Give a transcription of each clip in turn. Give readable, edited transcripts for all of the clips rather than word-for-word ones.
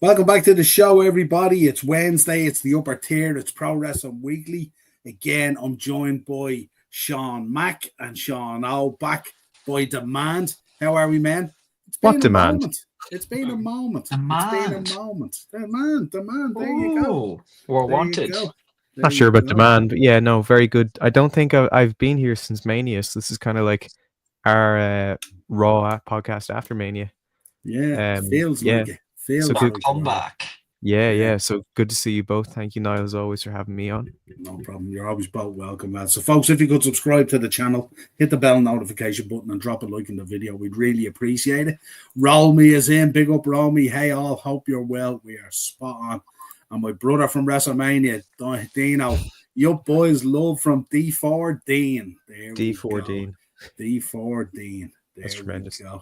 Welcome back to the show, everybody. It's Wednesday. It's the upper tier. It's Pro Wrestling Weekly. Again, I'm joined by Sean Mack and Sean O. Back by demand. How are we, man? It's What been a demand? moment. It's been a moment. Demand. It's been a moment. Demand. There you go. We're There wanted. you go. There Not sure you about go. demand, but yeah, no, very good. I don't think I've been here since Mania, so this is kind of like our Raw podcast after Mania. Yeah, feels yeah. like it. Feels So good. like it. Comeback. Yeah. So good to see you both. Thank you, Niall, as always, for having me on. No problem. You're always both welcome, lads. So, folks, if you could subscribe to the channel, hit the bell notification button, and drop a like in the video, we'd really appreciate it. Roll Me is in. Big up, Roll Me. Hey, all. Hope you're well. We are spot on. And my brother from WrestleMania, Dino. Your boys love from D4 Dean. There D4 we go. Dean. D4 Dean. There That's tremendous. we go.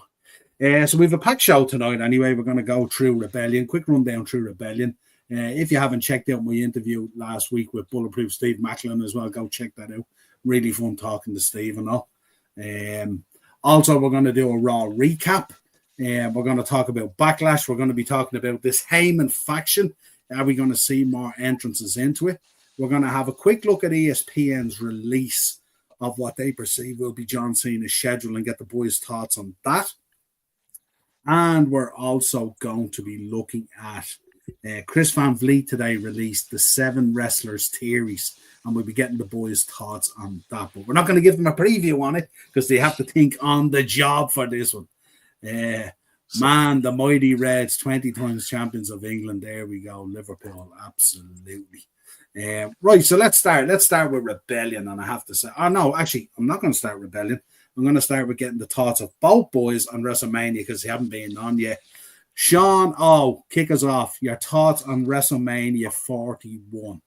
So we have a packed show tonight anyway. We're going to go through Rebellion. Quick rundown through Rebellion. If you haven't checked out my interview last week with Bulletproof Steve Macklin as well, go check that out. Really fun talking to Steve and all. Also, we're going to do a Raw recap. We're going to talk about Backlash. We're going to be talking about this Heyman faction. Are we going to see more entrances into it? We're going to have a quick look at ESPN's release of what they perceive will be John Cena's schedule and get the boys' thoughts on that. And we're also going to be looking at Chris Van Vliet today released the 7 wrestlers theories, and we'll be getting the boys' thoughts on that. But we're not going to give them a preview on it because they have to think on the job for this one. Man, the mighty Reds, 20 times champions of England. There we go, Liverpool, absolutely. Right, so let's start. Let's start with Rebellion, and I have to say, I'm not going to start Rebellion. I'm going to start with getting the thoughts of both boys on WrestleMania because they haven't been on yet. Sean, kick us off. Your thoughts on WrestleMania 41?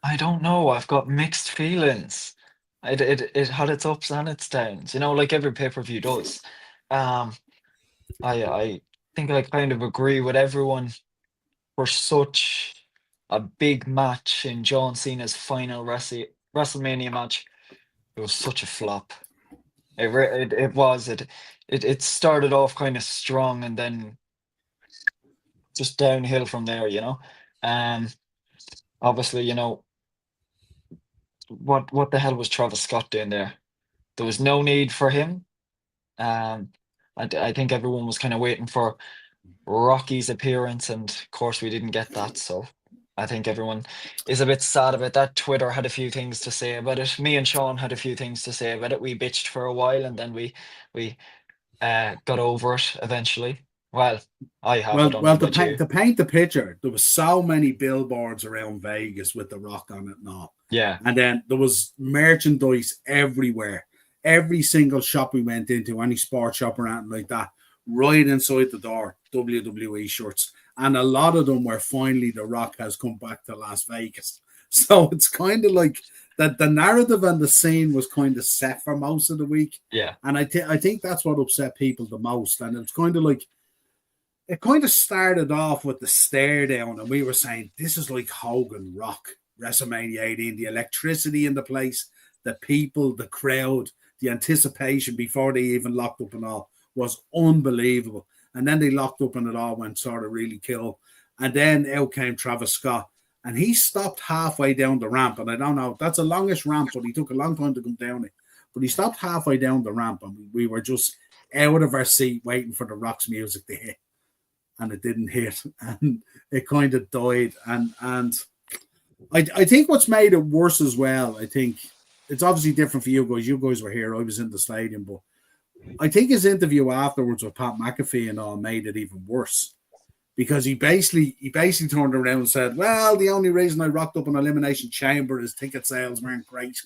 I don't know. I've got mixed feelings. It had its ups and its downs, like every pay-per-view does. I think I kind of agree with everyone for such a big match in John Cena's final WrestleMania match. It was such a flop. It was. It started off kind of strong and then just downhill from there, obviously, what the hell was Travis Scott doing there? There was no need for him. I think everyone was kind of waiting for Rocky's appearance, and of course we didn't get that. So I think everyone is a bit sad about that. Twitter had a few things to say about it. Me and Sean had a few things to say about it. We bitched for a while, and then we got over it eventually. Well, I have. I don't know about you. To paint the picture, there was so many billboards around Vegas with The Rock on it and all. Yeah. And then there was merchandise everywhere. Every single shop we went into, any sports shop or anything like that, right inside the door, WWE shirts. And a lot of them were finally The Rock has come back to Las Vegas. So it's kind of like that the narrative and the scene was kind of set for most of the week. Yeah. And I think that's what upset people the most. And it was kind of like, it kind of started off with the stare down, and we were saying, this is like Hogan Rock, WrestleMania 18, the electricity in the place, the people, the crowd, the anticipation before they even locked up and all was unbelievable. And then they locked up and it all went sort of really cool. And then out came Travis Scott, and he stopped halfway down the ramp. And I don't know, that's the longest ramp, but he took a long time to come down it. But he stopped halfway down the ramp, and we were just out of our seat waiting for the Rock's music to hit. And it didn't hit, and it kind of died. And I think what's made it worse as well, I think it's obviously different for you guys. You guys were here, I was in the stadium, but I think his interview afterwards with Pat McAfee and all made it even worse because he basically turned around and said, well, the only reason I rocked up an Elimination Chamber is ticket sales weren't great,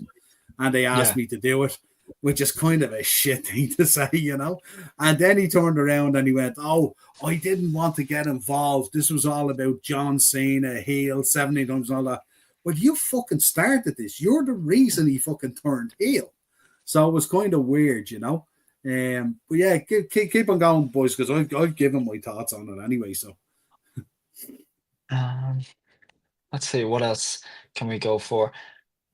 and they asked me to do it. Which is kind of a shit thing to say, And then he turned around and he went, oh, I didn't want to get involved. This was all about John Cena, heel, 70 times and all that. Well, you fucking started this. You're the reason he fucking turned heel. So it was kind of weird, But yeah, keep on going, boys, because I've given my thoughts on it anyway, so. Let's see, what else can we go for?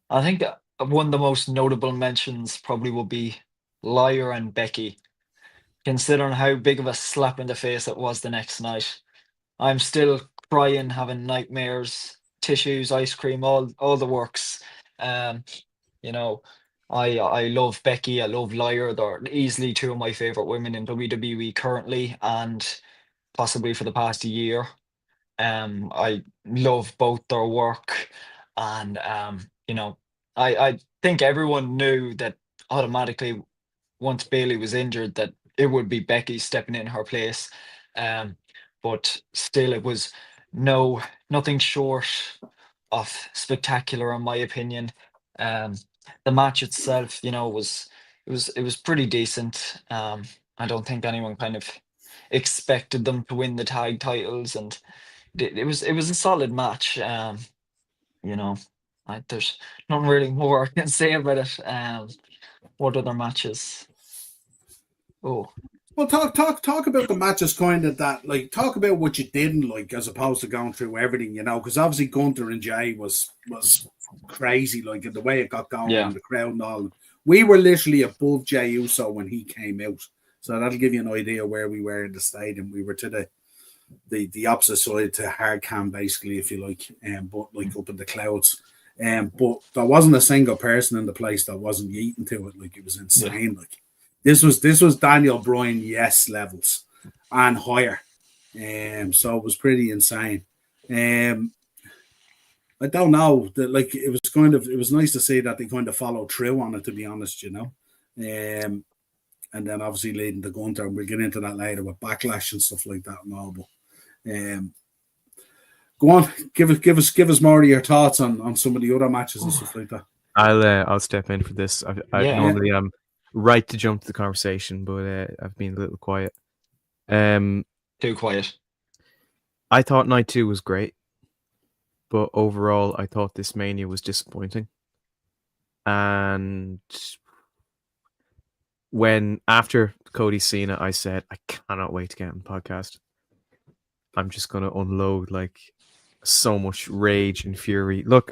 I think one of the most notable mentions probably will be Lawyer and Becky, considering how big of a slap in the face it was the next night. I'm still crying, having nightmares, tissues, ice cream, all the works. Um, you know, I love Becky, I love Lyra. They're easily two of my favorite women in WWE currently, and possibly for the past year. I love both their work, and I think everyone knew that automatically once Bailey was injured that it would be Becky stepping in her place. Um, but still, it was nothing short of spectacular, in my opinion. Um, the match itself, it was pretty decent. I don't think anyone kind of expected them to win the tag titles, and it was a solid match. You know, there's not really more I can say about it. What other matches? Oh, Well, talk about the matches, kind of that. Like, talk about what you didn't like, as opposed to going through everything. Because obviously Gunther and Jay was crazy, like the way it got going yeah, and the crowd and all. We were literally above Jay Uso when he came out, so that'll give you an idea where we were in the stadium. We were to the opposite side to hard cam, basically, if you like, but like up in the clouds. But there wasn't a single person in the place that wasn't eating to it. Like, it was yeah. insane. Like, this was Daniel Bryan yes levels and higher. So it was pretty insane. I don't know that, like, it was nice to see that they kind of followed through on it, to be honest. And then obviously leading to Gunther, and we'll get into that later with Backlash and stuff like that and all. But go on, give us more of your thoughts on some of the other matches and stuff like that. I'll step in for this. I Yeah. normally am right to jump to the conversation, but I've been a little quiet. Too quiet. I thought night 2 was great, but overall, I thought this Mania was disappointing. And when after Cody Cena, I said I cannot wait to get on the podcast. I'm just gonna unload like so much rage and fury. Look,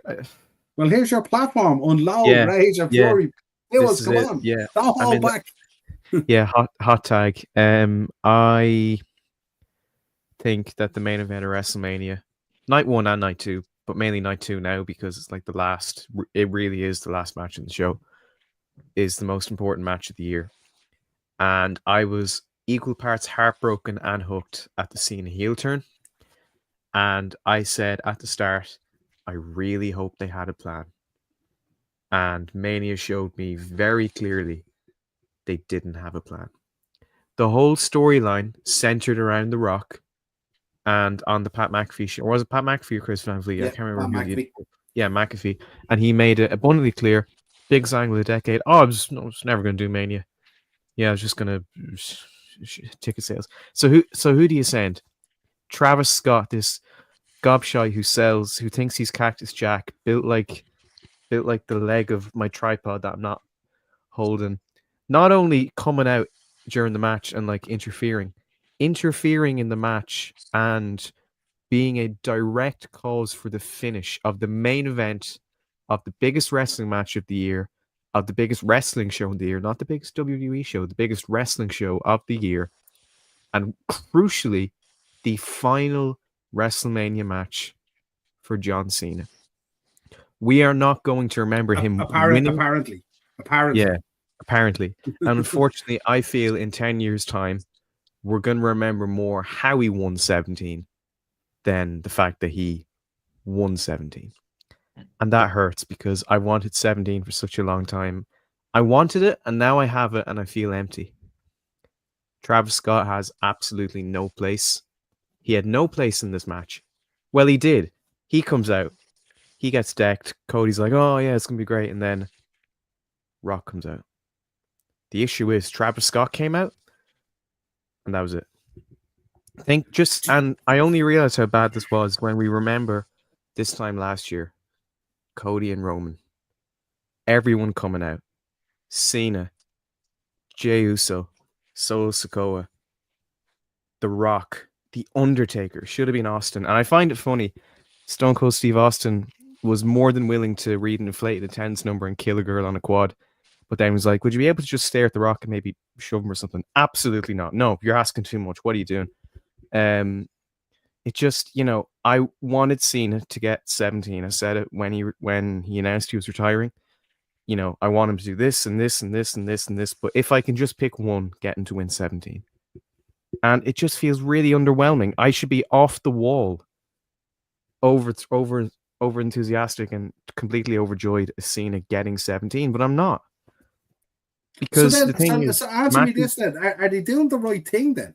well, here's your platform: unload, yeah, rage, and yeah. fury. Come on, yeah. don't hold back. Yeah, hot tag. I think that the main event of WrestleMania, night 1 and night 2, but mainly night 2 now because it's like the last. It really is the last match in the show. Is the most important match of the year, and I was equal parts heartbroken and hooked at the Cena heel turn. And I said at the start, I really hope they had a plan. And Mania showed me very clearly they didn't have a plan. The whole storyline centered around The Rock and on the Pat McAfee show. Or was it Pat McAfee or Chris Van Vliet? Yeah, I can't remember. McAfee. Yeah, McAfee. And he made it abundantly clear, biggest angle of the decade. Oh, I was never going to do Mania. Yeah, I was just going to ticket sales. So who do you send? Travis Scott, this gobshite who thinks he's Cactus Jack, built like the leg of my tripod that I'm not holding. Not only coming out during the match and like interfering in the match and being a direct cause for the finish of the main event of the biggest wrestling match of the year, of the biggest wrestling show of the year, not the biggest WWE show, the biggest wrestling show of the year, and crucially, the final WrestleMania match for John Cena. We are not going to remember him winning. Apparently. Yeah, apparently. And unfortunately, I feel in 10 years' time, we're going to remember more how he won 17 than the fact that he won 17. And that hurts because I wanted 17 for such a long time. I wanted it, and now I have it, and I feel empty. Travis Scott has absolutely no place. He had no place in this match. Well, he did. He comes out. He gets decked. Cody's like, oh, yeah, it's going to be great. And then Rock comes out. The issue is Travis Scott came out, and that was it. And I only realized how bad this was when we remember this time last year, Cody and Roman. Everyone coming out. Cena, Jey Uso, Solo Sikoa, The Rock, The Undertaker. Should have been Austin. And I find it funny. Stone Cold Steve Austin was more than willing to read an inflated attendance number and kill a girl on a quad. But then was like, would you be able to just stare at The Rock and maybe shove him or something? Absolutely not. No, you're asking too much. What are you doing? it just, I wanted Cena to get 17. I said it when he announced he was retiring. I want him to do this and this and this and this and this. But if I can just pick one, get him to win 17. And it just feels really underwhelming. I should be off the wall, over enthusiastic and completely overjoyed at Cena getting 17, but I'm not. Because the thing is, answer me this then: are they doing the right thing then?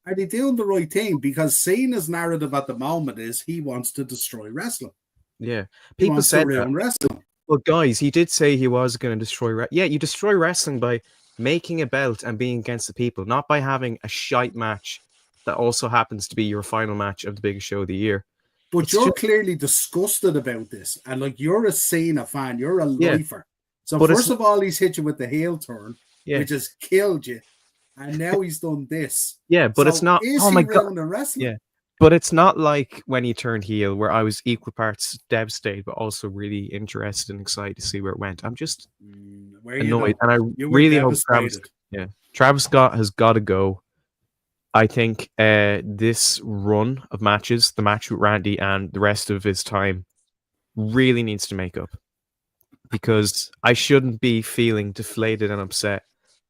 Are they doing the right thing? Because Cena's narrative at the moment is he wants to destroy wrestling. Yeah, people said ruin wrestling. Well, guys, he did say he was going to destroy. Yeah, you destroy wrestling by making a belt and being against the people, not by having a shite match that also happens to be your final match of the biggest show of the year. But you're clearly disgusted about this, and like you're a Cena fan, you're a lifer. So first of all, he's hit you with the heel turn, which has killed you, and now he's done this. Yeah, but it's not. Oh my god! Wrestling? Yeah, but it's not like when he turned heel, where I was equal parts devastated, but also really interested and excited to see where it went. I'm just annoyed, and I really hope Travis Scott has got to go. I think this run of matches, the match with Randy and the rest of his time, really needs to make up. Because I shouldn't be feeling deflated and upset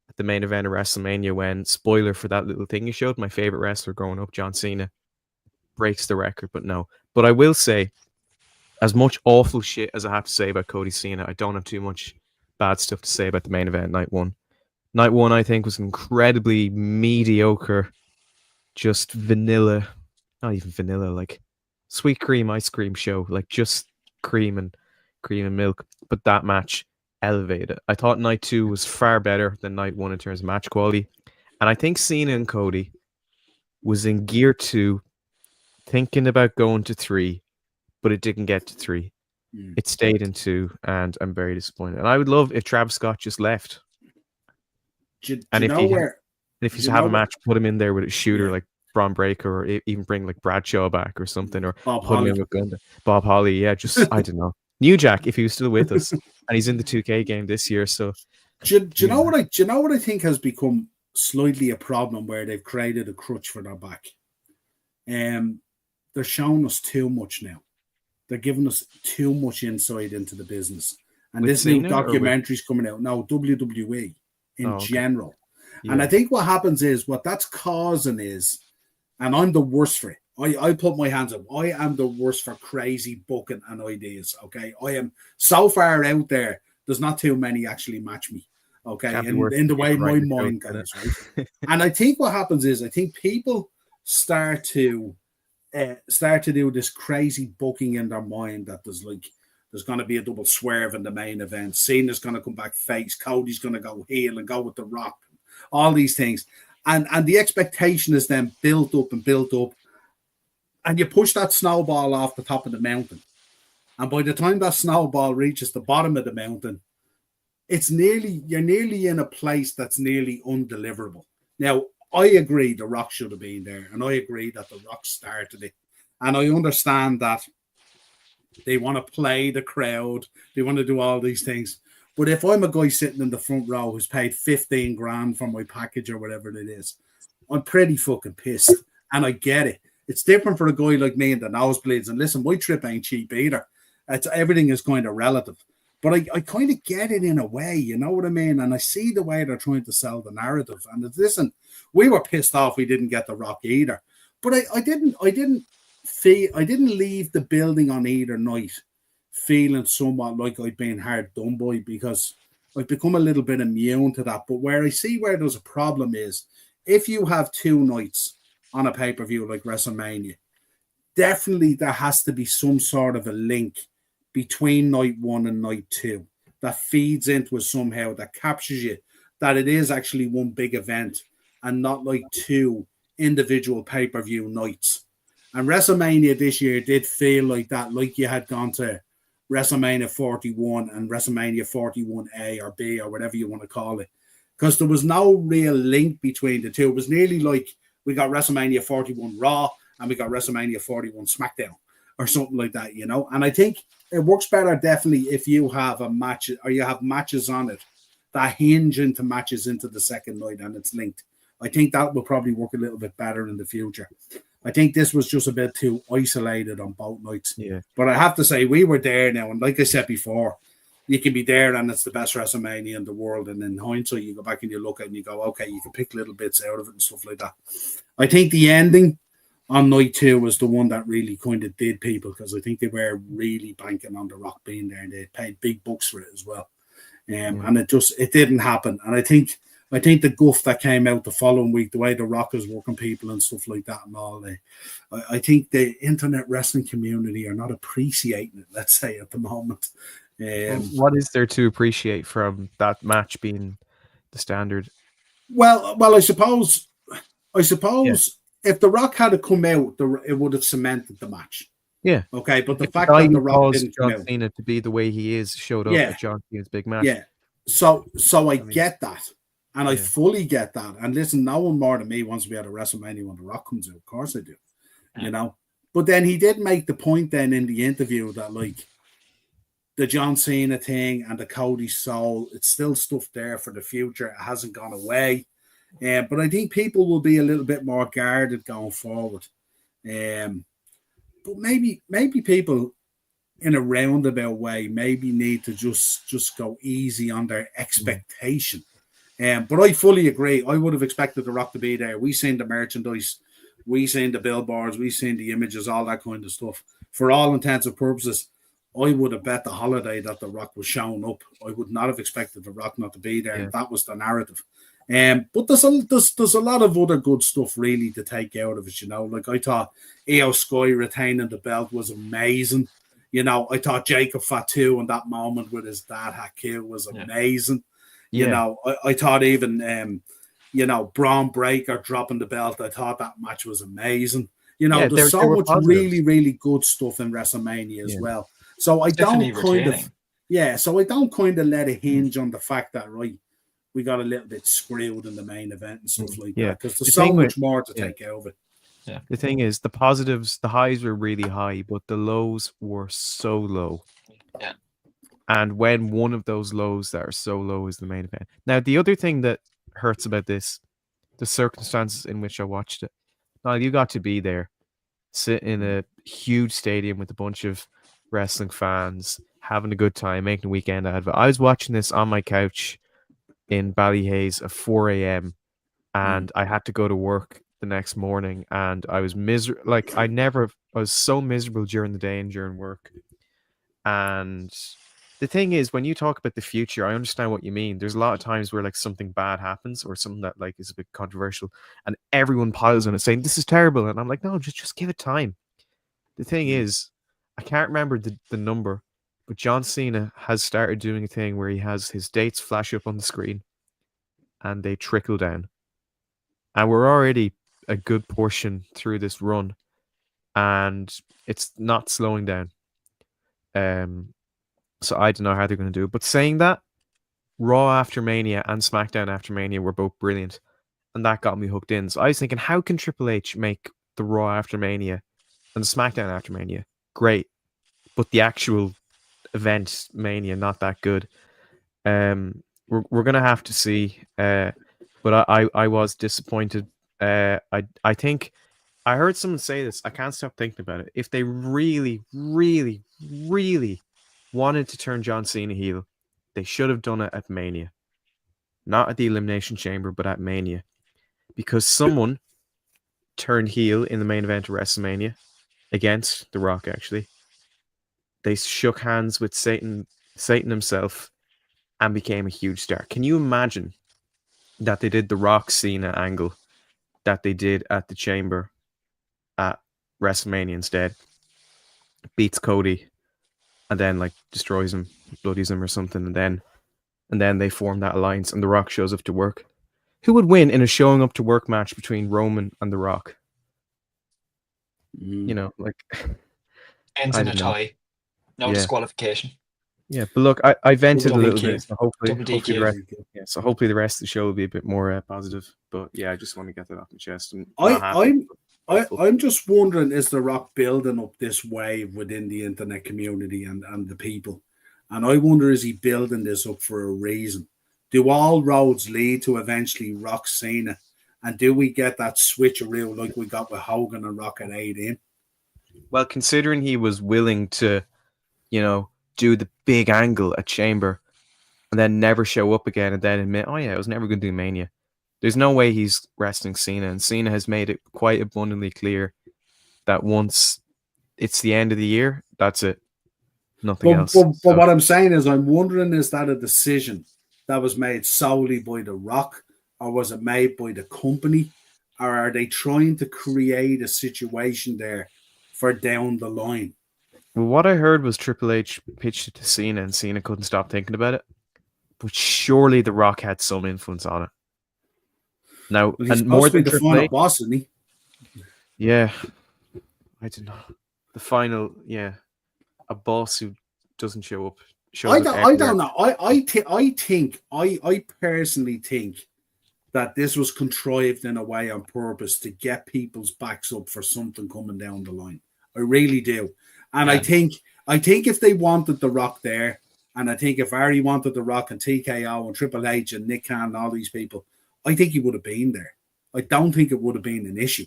at the main event of WrestleMania when, spoiler for that little thing you showed, my favorite wrestler growing up, John Cena, breaks the record. But no. But I will say, as much awful shit as I have to say about Cody Cena, I don't have too much bad stuff to say about the main event, night one. Night one, I think, was incredibly mediocre, just vanilla, not even vanilla, like sweet cream ice cream show, like just cream and milk. But that match elevated. I thought night 2 was far better than night 1 in terms of match quality. And I think Cena and Cody was in gear 2, thinking about going to 3, but it didn't get to 3. It stayed in 2, and I'm very disappointed. And I would love if Travis Scott just left. If he's to have a match, put him in there with a shooter like Braun Breaker, or even bring like Bradshaw back or something, or Bob put Holly. him in with Gunda. Bob Holly, yeah, just I don't know. New Jack, if he was still with us, and he's in the 2K game this year. So, do you know what I think has become slightly a problem, where they've created a crutch for their back? They're showing us too much now. They're giving us too much insight into the business, and with this new documentary's coming out now. WWE in general, and I think what happens is what that's causing is, and I'm the worst for it. I put my hands up. I am the worst for crazy booking and ideas. Okay, I am so far out there. There's not too many actually match me. Okay, in the way my mind goes. Right, and I think what happens is I think people start to do this crazy booking in their mind that there's going to be a double swerve in the main event. Cena's going to come back face. Cody's going to go heel and go with the Rock. All these things, and the expectation is then built up. And you push that snowball off the top of the mountain. And by the time that snowball reaches the bottom of the mountain, you're nearly in a place that's nearly undeliverable. Now, I agree the Rock should have been there. And I agree that the Rock started it. And I understand that they want to play the crowd. They want to do all these things. But if I'm a guy sitting in the front row who's paid 15 grand for my package or whatever it is, I'm pretty fucking pissed. And I get it. It's different for a guy like me in the nosebleeds. And listen, my trip ain't cheap either. Everything is kind of relative. But I kind of get it in a way, you know what I mean? And I see the way they're trying to sell the narrative. And listen, we were pissed off we didn't get the Rock either. But I didn't leave the building on either night feeling somewhat like I'd been hard done by, because I've become a little bit immune to that. But where I see where there's a problem is if you have 2 nights on a pay-per-view like WrestleMania, definitely there has to be some sort of a link between night 1 and night 2 that feeds into it somehow, that captures you, that it is actually one big event and not like 2 individual pay-per-view nights. And WrestleMania this year did feel like that, like you had gone to WrestleMania 41 and WrestleMania 41A or B or whatever you want to call it, because there was no real link between the two. It was nearly like we got WrestleMania 41 Raw and we got WrestleMania 41 SmackDown or something like that, you know? And I think it works better definitely if you have a match or you have matches on it that hinge into matches into the second night and it's linked. I think that will probably work a little bit better in the future. I think this was just a bit too isolated on both nights. Yeah. But I have to say, we were there now, and like I said before, you can be there and it's the best WrestleMania in the world. And in hindsight, you go back and you look at it and you go, okay, you can pick little bits out of it and stuff like that. I think the ending on night 2 was the one that really kind of did people, because I think they were really banking on The Rock being there, and they paid big bucks for it as well. And it didn't happen. And I think the guff that came out the following week, the way The Rock is working people and stuff like that and all, I think the internet wrestling community are not appreciating it, let's say, at the moment. What is there to appreciate from that match being the standard? Well, I suppose if The Rock had to come out, it would have cemented the match. Yeah. Okay, but the fact that The Rock didn't come John out, Cena to be the way he is showed up at John Cena's big match. Yeah. So I get that. And I fully get that. And listen, no one more than me wants to be at a WrestleMania when The Rock comes out. Of course I do. You know? But then he did make the point then in the interview that, like, the John Cena thing and the Cody Soul, it's still stuff there for the future. It hasn't gone away. But I think people will be a little bit more guarded going forward. But maybe people in a roundabout way maybe need to just go easy on their expectation. But I fully agree. I would have expected The Rock to be there. We seen the merchandise, we seen the billboards, we seen the images, all that kind of stuff. For all intents and purposes, I would have bet the holiday that The Rock was showing up. I would not have expected The Rock not to be there. And that was the narrative. But there's a lot of other good stuff really to take out of it, you know. Like, I thought Io Sky retaining the belt was amazing. You know, I thought Jacob Fatu in that moment with his dad Haku was amazing. You know, I thought even Braun Breaker dropping the belt, I thought that match was amazing. You know, there's so much really, really good stuff in WrestleMania as well. So I don't kind of let it hinge on the fact that, right, we got a little bit screwed in the main event and stuff like that, because there's so much more to take out of it. Yeah. The thing is, the positives, the highs were really high, but the lows were so low. Yeah. And when one of those lows that are so low is the main event. Now, the other thing that hurts about this, the circumstances in which I watched it. Now, you got to be there, sit in a huge stadium with a bunch of wrestling fans, having a good time, making a weekend out of it. I was watching this on my couch in Ballyhaise at 4 a.m. and I had to go to work the next morning, and I was miserable. Like, I was so miserable during the day and during work. And the thing is, when you talk about the future, I understand what you mean. There's a lot of times where, like, something bad happens or something that, like, is a bit controversial, and everyone piles on it saying this is terrible, and I'm like, no, just give it time. The thing is, I can't remember the number, but John Cena has started doing a thing where he has his dates flash up on the screen and they trickle down. And we're already a good portion through this run, and it's not slowing down. So I don't know how they're going to do it. But saying that, Raw after Mania and SmackDown after Mania were both brilliant, and that got me hooked in. So I was thinking, how can Triple H make the Raw after Mania and the SmackDown after Mania great, but the actual event Mania not that good? We're gonna have to see. But I was disappointed. I think I heard someone say this. I can't stop thinking about it. If they really, really, really wanted to turn John Cena heel, they should have done it at Mania, not at the Elimination Chamber, but at Mania, because someone turned heel in the main event of WrestleMania against The Rock. Actually, they shook hands with Satan himself, and became a huge star. Can you imagine that they did the Rock Cena angle that they did at the Chamber at WrestleMania instead? Beats Cody and then, like, destroys him, bloodies him or something, and then they form that alliance and The Rock shows up to work. Who would win in a showing up to work match between Roman and The Rock? You know, like, ends in a tie. No disqualification. Yeah, but look, I vented a little bit, so hopefully the rest of the show will be a bit more positive. But yeah, I just want to get that off my chest. I'm just wondering, is The Rock building up this wave within the internet community and the people? And I wonder, is he building this up for a reason? Do all roads lead to eventually Rock Cena And do we get that switcheroo like we got with Hogan and Rock at 18? Well, considering he was willing to, do the big angle at Chamber and then never show up again and then admit, oh yeah, I was never going to do Mania. There's no way he's wrestling Cena, and Cena has made it quite abundantly clear that once it's the end of the year, that's it. Nothing else. But what I'm saying is, I'm wondering, is that a decision that was made solely by The Rock, or was it made by the company, or are they trying to create a situation there for down the line? Well, what I heard was Triple H pitched it to Cena, and Cena couldn't stop thinking about it. But surely The Rock had some influence on it. Now, Well, he's and more supposed to than be the Triple final H, boss, isn't he? yeah, I don't know. The final, yeah, a boss who doesn't show up. I don't know. I personally think that this was contrived in a way on purpose to get people's backs up for something coming down the line. I really do. And Yeah. I think if they wanted The Rock there, and I think if Ari wanted The Rock and TKO and Triple H and Nick Khan and all these people, I think he would have been there. I don't think it would have been an issue.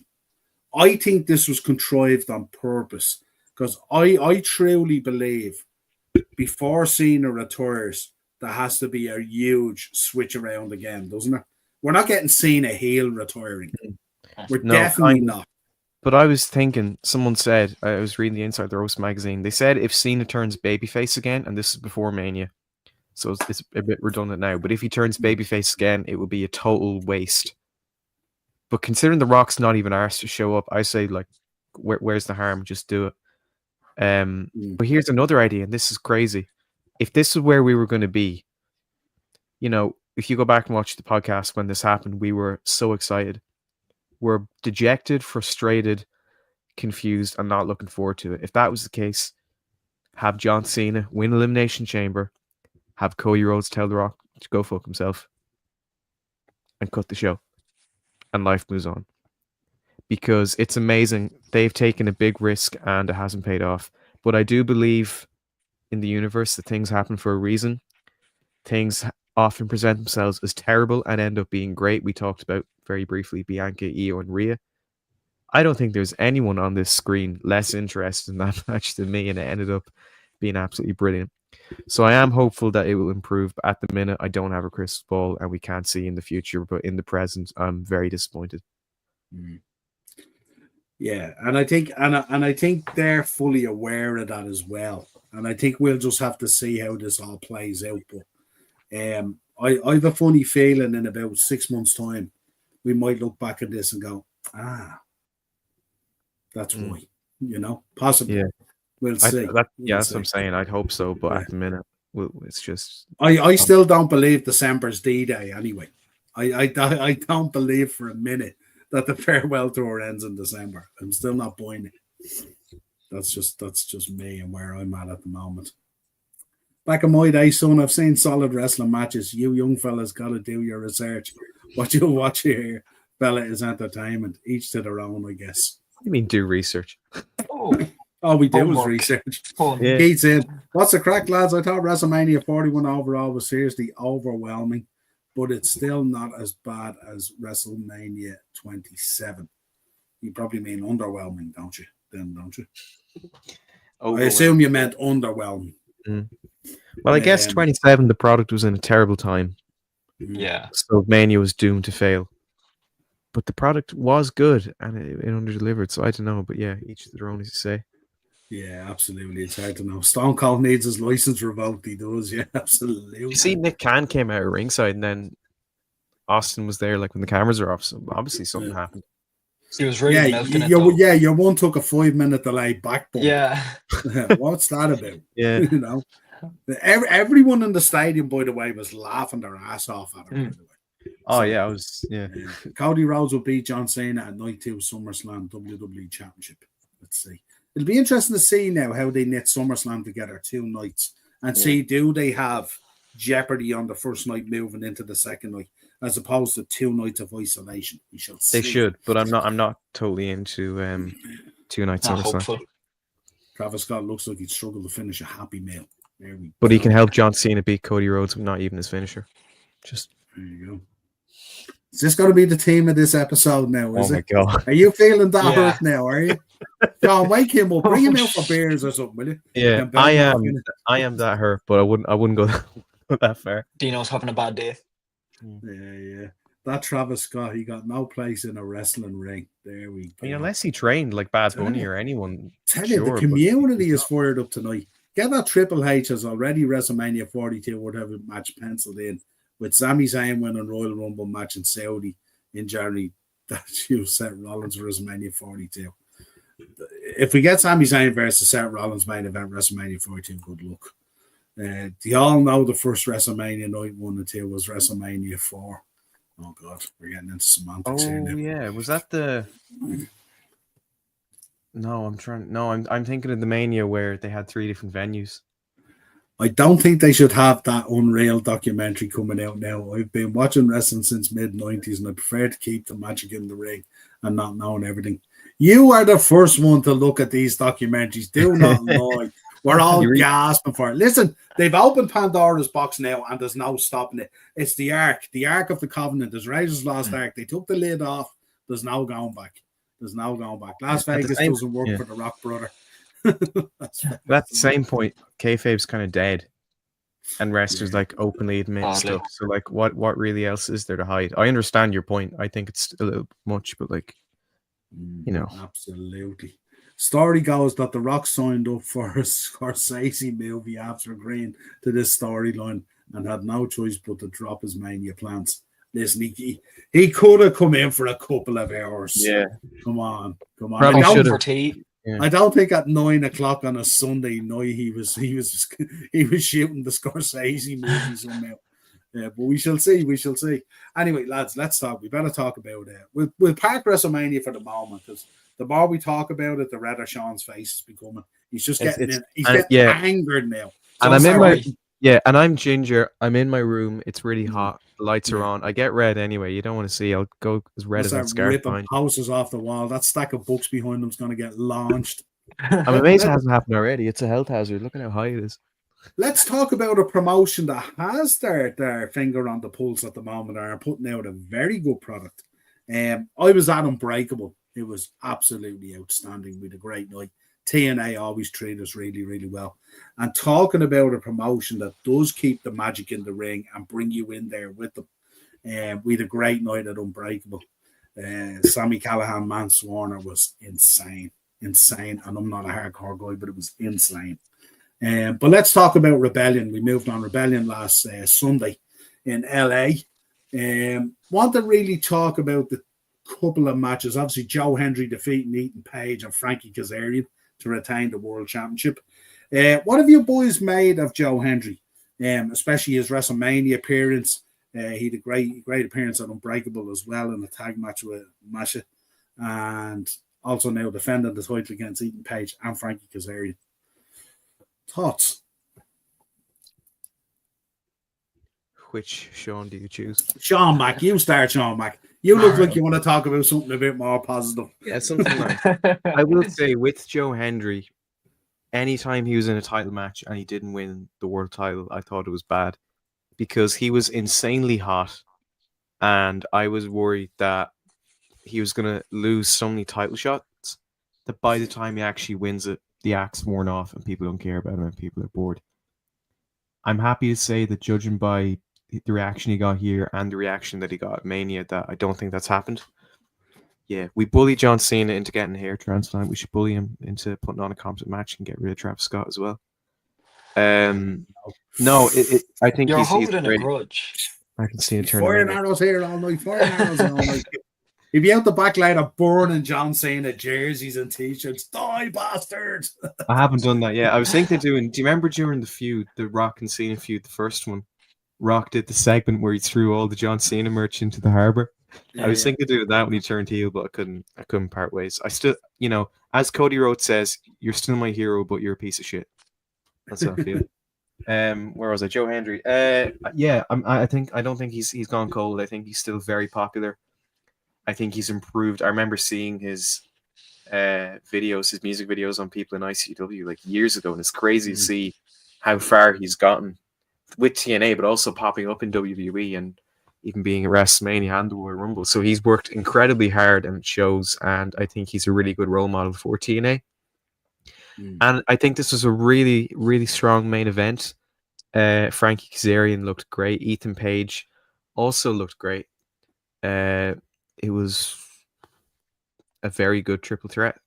I think this was contrived on purpose because I truly believe before Cena retires, there has to be a huge switch around again, doesn't it? We're not getting Cena heel retiring. We're definitely not. But I was thinking, someone said, I was reading the Inside the Roast magazine, they said if Cena turns babyface again, and this is before Mania, so it's a bit redundant now, but if he turns babyface again, it would be a total waste. But considering The Rock's not even asked to show up, I say, like, where's the harm? Just do it. But here's another idea, and this is crazy. If this is where we were going to be, if you go back and watch the podcast when this happened, we were so excited. We're dejected, frustrated, confused, and not looking forward to it. If that was the case, have John Cena win Elimination Chamber, have Cody Rhodes tell The Rock to go fuck himself, and cut the show. And life moves on. Because it's amazing. They've taken a big risk and it hasn't paid off. But I do believe in the universe that things happen for a reason. Things often present themselves as terrible and end up being great. We talked about very briefly Bianca, Io, and Rhea. I don't think there's anyone on this screen less interested in that match than me, and it ended up being absolutely brilliant. So I am hopeful that it will improve, but at the minute I don't have a crystal ball and we can't see in the future, but in the present I'm very disappointed. Yeah, and I think they're fully aware of that as well. And I think we'll just have to see how this all plays out. But I have a funny feeling in about 6 months' time we might look back at this and go, that's why, possibly. Yeah. We'll see. That's what I'm saying. I'd hope so, but at the minute, it's just. I still don't believe December's D-Day anyway. I don't believe for a minute that the farewell tour ends in December. I'm still not buying it. That's just me and where I'm at the moment. Back in my day, son, I've seen solid wrestling matches. You young fellas got to do your research. What you watch here, fella, is entertainment. Each to their own, I guess. What do you mean do research? All we do is Homework. research. Yeah. Keith's in. What's the crack, lads? I thought WrestleMania 41 overall was seriously overwhelming, but it's still not as bad as WrestleMania 27. You probably mean underwhelming, don't you? Don't you? I assume you meant underwhelming. Well, I guess 27, the product was in a terrible time. Yeah. So Mania was doomed to fail. But the product was good and it under-delivered, so I don't know. But yeah, each to their own, as you say. Yeah, absolutely. It's hard to know. Stone Cold needs his license revoked. He does, yeah, absolutely. You see, Nick Khan came out of ringside, and then Austin was there, like when the cameras are off. So obviously something happened. He was really milking it. Your one took a 5-minute delay back bump. Yeah. What's that about? Yeah. Everyone in the stadium, by the way, was laughing their ass off at him. By the way. Oh, yeah, I was, yeah. Cody Rhodes will beat John Cena at Night 2 SummerSlam WWE Championship. Let's see. It'll be interesting to see now how they knit SummerSlam together 2 nights and see, do they have Jeopardy on the first night moving into the second night as opposed to 2 nights of isolation. We shall see. They should, but I'm not totally into 2 nights SummerSlam. Travis Scott looks like he'd struggle to finish a Happy Meal. But he can help John Cena beat Cody Rhodes with not even his finisher. Just there you go. Is this going to be the theme of this episode now? Is Oh my it? god. Are you feeling that Yeah. hurt now? Are you? John, wake him up. Bring him out for beers or something, will you? Yeah, And bang off in it. I am that hurt, but I wouldn't go that far. Dino's having a bad day. Yeah. That Travis Scott, he got no place in a wrestling ring. There we go. I mean, unless he trained like Bad Tell Bunny you. or anyone. Tell you, sure, the but- community is fired up tonight. Get that Triple H has already WrestleMania 42 whatever match penciled in with Sami Zayn winning Royal Rumble match in Saudi in January. That's you, Seth Rollins WrestleMania 42. If we get Sami Zayn versus Seth Rollins main event WrestleMania 42, good luck. Do you all know the first WrestleMania night 1 and 2 was WrestleMania 4? Oh God, we're getting into semantics here Oh now. yeah, was that the? No, I'm thinking of the Mania where they had 3 different venues. I don't think they should have that Unreal documentary coming out now. I've been watching wrestling since mid-90s and I prefer to keep the magic in the ring and not knowing everything. You are the first one to look at these documentaries. Do not lie. We're all gasping for it. Listen, they've opened Pandora's box now and there's no stopping it. It's the Ark of the Covenant. There's Razor's Lost Ark. They took the lid off. There's no going back. Las Vegas doesn't work for the Rock brother. That's the same point. Kayfabe's kind of dead, and wrestlers like openly admit stuff. So like, what really else is there to hide? I understand your point. I think it's a little much, but like, you know, absolutely. Story goes that The Rock signed up for a Scorsese movie after agreeing to this storyline and had no choice but to drop his Mania plans. Listen, he could have come in for a couple of hours. Yeah, come on. Probably should have. Yeah. I don't think at 9 o'clock on a Sunday night he was shooting the Scorsese movie somehow. Yeah, but we shall see. Anyway, lads, let's talk. We better talk about it. We'll park WrestleMania for the moment because the more we talk about it, the redder Sean's face is becoming. He's just getting angered now. So and I'm Ginger. I'm in my room. It's really hot. The lights are on. I get red anyway. You don't want to see. I'll go as red as that scarf. Ripping houses off the wall. That stack of books behind them's going to get launched. I'm amazed it hasn't happened already. It's a health hazard. Look at how high it is. Let's talk about a promotion that has their finger on the pulse at the moment and are putting out a very good product. I was at Unbreakable. It was absolutely outstanding. We had a great night. TNA always treat us really, really well. And talking about a promotion that does keep the magic in the ring and bring you in there with them. We had a great night at Unbreakable. Sammy Callahan, Mance Warner was insane. And I'm not a hardcore guy, but it was insane. But let's talk about Rebellion. We moved on Rebellion last Sunday in LA. Want to really talk about the couple of matches. Obviously, Joe Hendry defeating Ethan Page and Frankie Kazarian to retain the World Championship. What have you boys made of Joe Hendry, especially his WrestleMania appearance? He had a great appearance at Unbreakable as well in a tag match with Masha, and also now defending the title against Ethan Page and Frankie Kazarian. Thoughts? Which Sean do you choose? Sean Mack. You start, Sean Mack. You look like you want to talk about something a bit more positive. Yeah, something like I will say with Joe Hendry, anytime he was in a title match and he didn't win the world title, I thought it was bad because he was insanely hot and I was worried that he was going to lose so many title shots that by the time he actually wins it, the act's worn off and people don't care about him and people are bored. I'm happy to say that judging by the reaction he got here and the reaction that he got at Mania, that I don't think that's happened. Yeah, we bullied John Cena into getting a hair transplant. We should bully him into putting on a composite match and get rid of Travis Scott as well. No, I think you're he's holding great. A grudge. I can see it turn firing arrows here all night. He'd be out the back later burning John Cena jerseys and t-shirts. Die, bastards! I haven't done that yet. I was thinking of doing. Do you remember during the feud, the Rock and Cena feud, the first one? Rock did the segment where he threw all the John Cena merch into the harbor. I was thinking of doing that when he turned heel, but I couldn't part ways. I still, as Cody Rhodes says, you're still my hero, but you're a piece of shit. That's how I feel. Where was I? Joe Hendry. Yeah, I don't think he's gone cold. I think he's still very popular. I think he's improved. I remember seeing his his music videos on people in ICW like years ago, and it's crazy to see how far he's gotten with TNA, but also popping up in WWE. And even being at WrestleMania and the Royal Rumble. So he's worked incredibly hard and it shows. And I think he's a really good role model for TNA. And I think this was a really, really strong main event. Frankie Kazarian looked great. Ethan Page also looked great. It was a very good triple threat.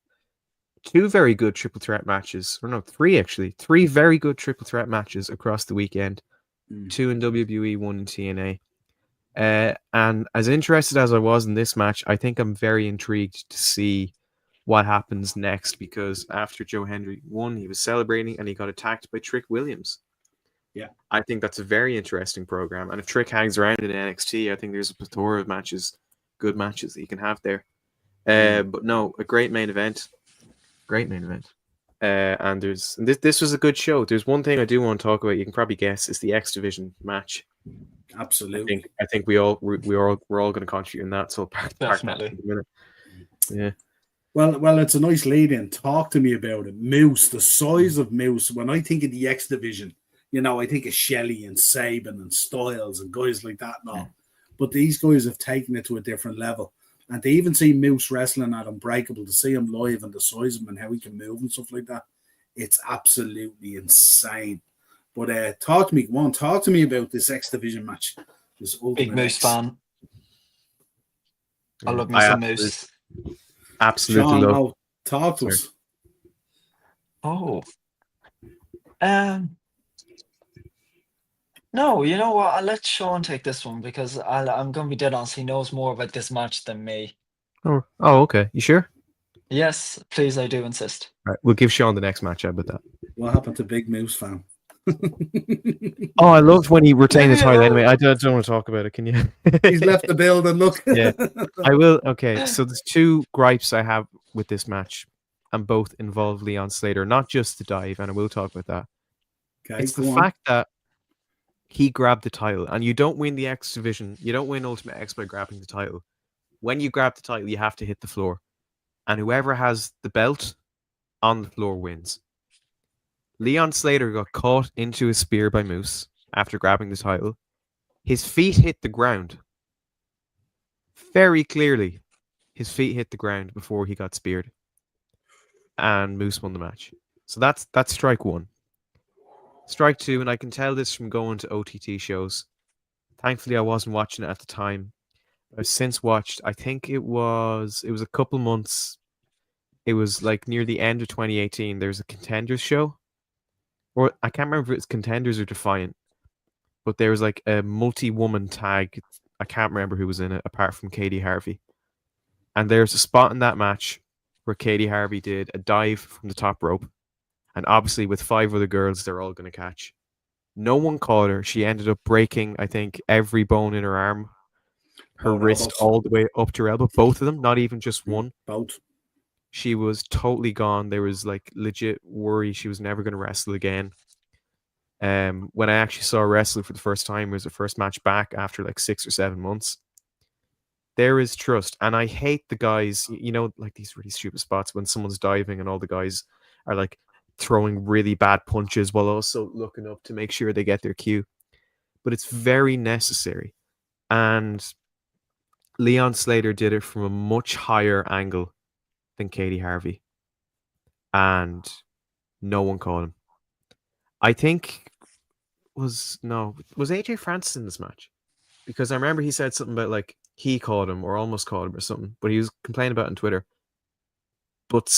2 very good triple threat matches. Or no, 3 actually. 3 very good triple threat matches across the weekend. 2 in WWE, 1 in TNA. And as interested as I was in this match, I think I'm very intrigued to see what happens next, because after Joe Hendry won, he was celebrating and he got attacked by Trick Williams. Yeah. I think that's a very interesting program. And if Trick hangs around in NXT, I think there's a plethora of matches, good matches that you can have there. But no, a great main event. Great main event. And this was a good show. There's one thing I do want to talk about. You can probably guess is the X Division match. Absolutely. I think we're all going to contribute in that. So I'll park that for a minute. Yeah. Well, it's a nice lead in. Talk to me about it. Moose, the size of Moose. When I think of the X Division, I think of Shelley and Sabin and Styles and guys like that and all. But these guys have taken it to a different level. And to even see Moose wrestling at Unbreakable, to see him live and the size of him and how he can move and stuff like that, it's absolutely insane. But talk to me about this X Division match. This Big Moose fan. I love me some Moose. Absolutely Sean, love. Talk to us. Oh. No, you know what? I'll let Sean take this one because I'm going to be dead honest. He knows more about this match than me. Oh, okay. You sure? Yes, please, I do insist. All right, we'll give Sean the next match. How about that? What happened to Big Moose fan? Oh, I loved when he retained the title. Anyway, I don't want to talk about it. Can you? He's left the building. Look. Yeah, I will. Okay, so there's 2 gripes I have with this match, and both involve Leon Slater, not just the dive, and I will talk about that. Okay, it's the fact that he grabbed the title, and you don't win the X Division. You don't win Ultimate X by grabbing the title. When you grab the title, you have to hit the floor, and whoever has the belt on the floor wins. Leon Slater got caught into a spear by Moose after grabbing the title. His feet hit the ground. Very clearly, his feet hit the ground before he got speared. And Moose won the match. So that's strike 1. Strike 2, and I can tell this from going to OTT shows. Thankfully, I wasn't watching it at the time. I've since watched, I think it was a couple months. It was like near the end of 2018. There was a Contenders show. Or I can't remember if it's Contenders or Defiant, but there was like a multi-woman tag. I can't remember who was in it apart from Katie Harvey. And there's a spot in that match where Katie Harvey did a dive from the top rope. And obviously with 5 other girls, they're all going to catch. No one caught her. She ended up breaking, I think, every bone in her arm. Her wrist all the way up to her elbow. Both of them, not even just one. Both. She was totally gone. There was like legit worry she was never going to wrestle again. When I actually saw her wrestle for the first time, it was the first match back after like 6 or 7 months. There is trust. And I hate the guys, like these really stupid spots when someone's diving and all the guys are like throwing really bad punches while also looking up to make sure they get their cue. But it's very necessary. And Leon Slater did it from a much higher angle than Katie Harvey. And no one caught him. I think was AJ Francis in this match? Because I remember he said something about like he caught him or almost caught him or something, but he was complaining about it on Twitter. But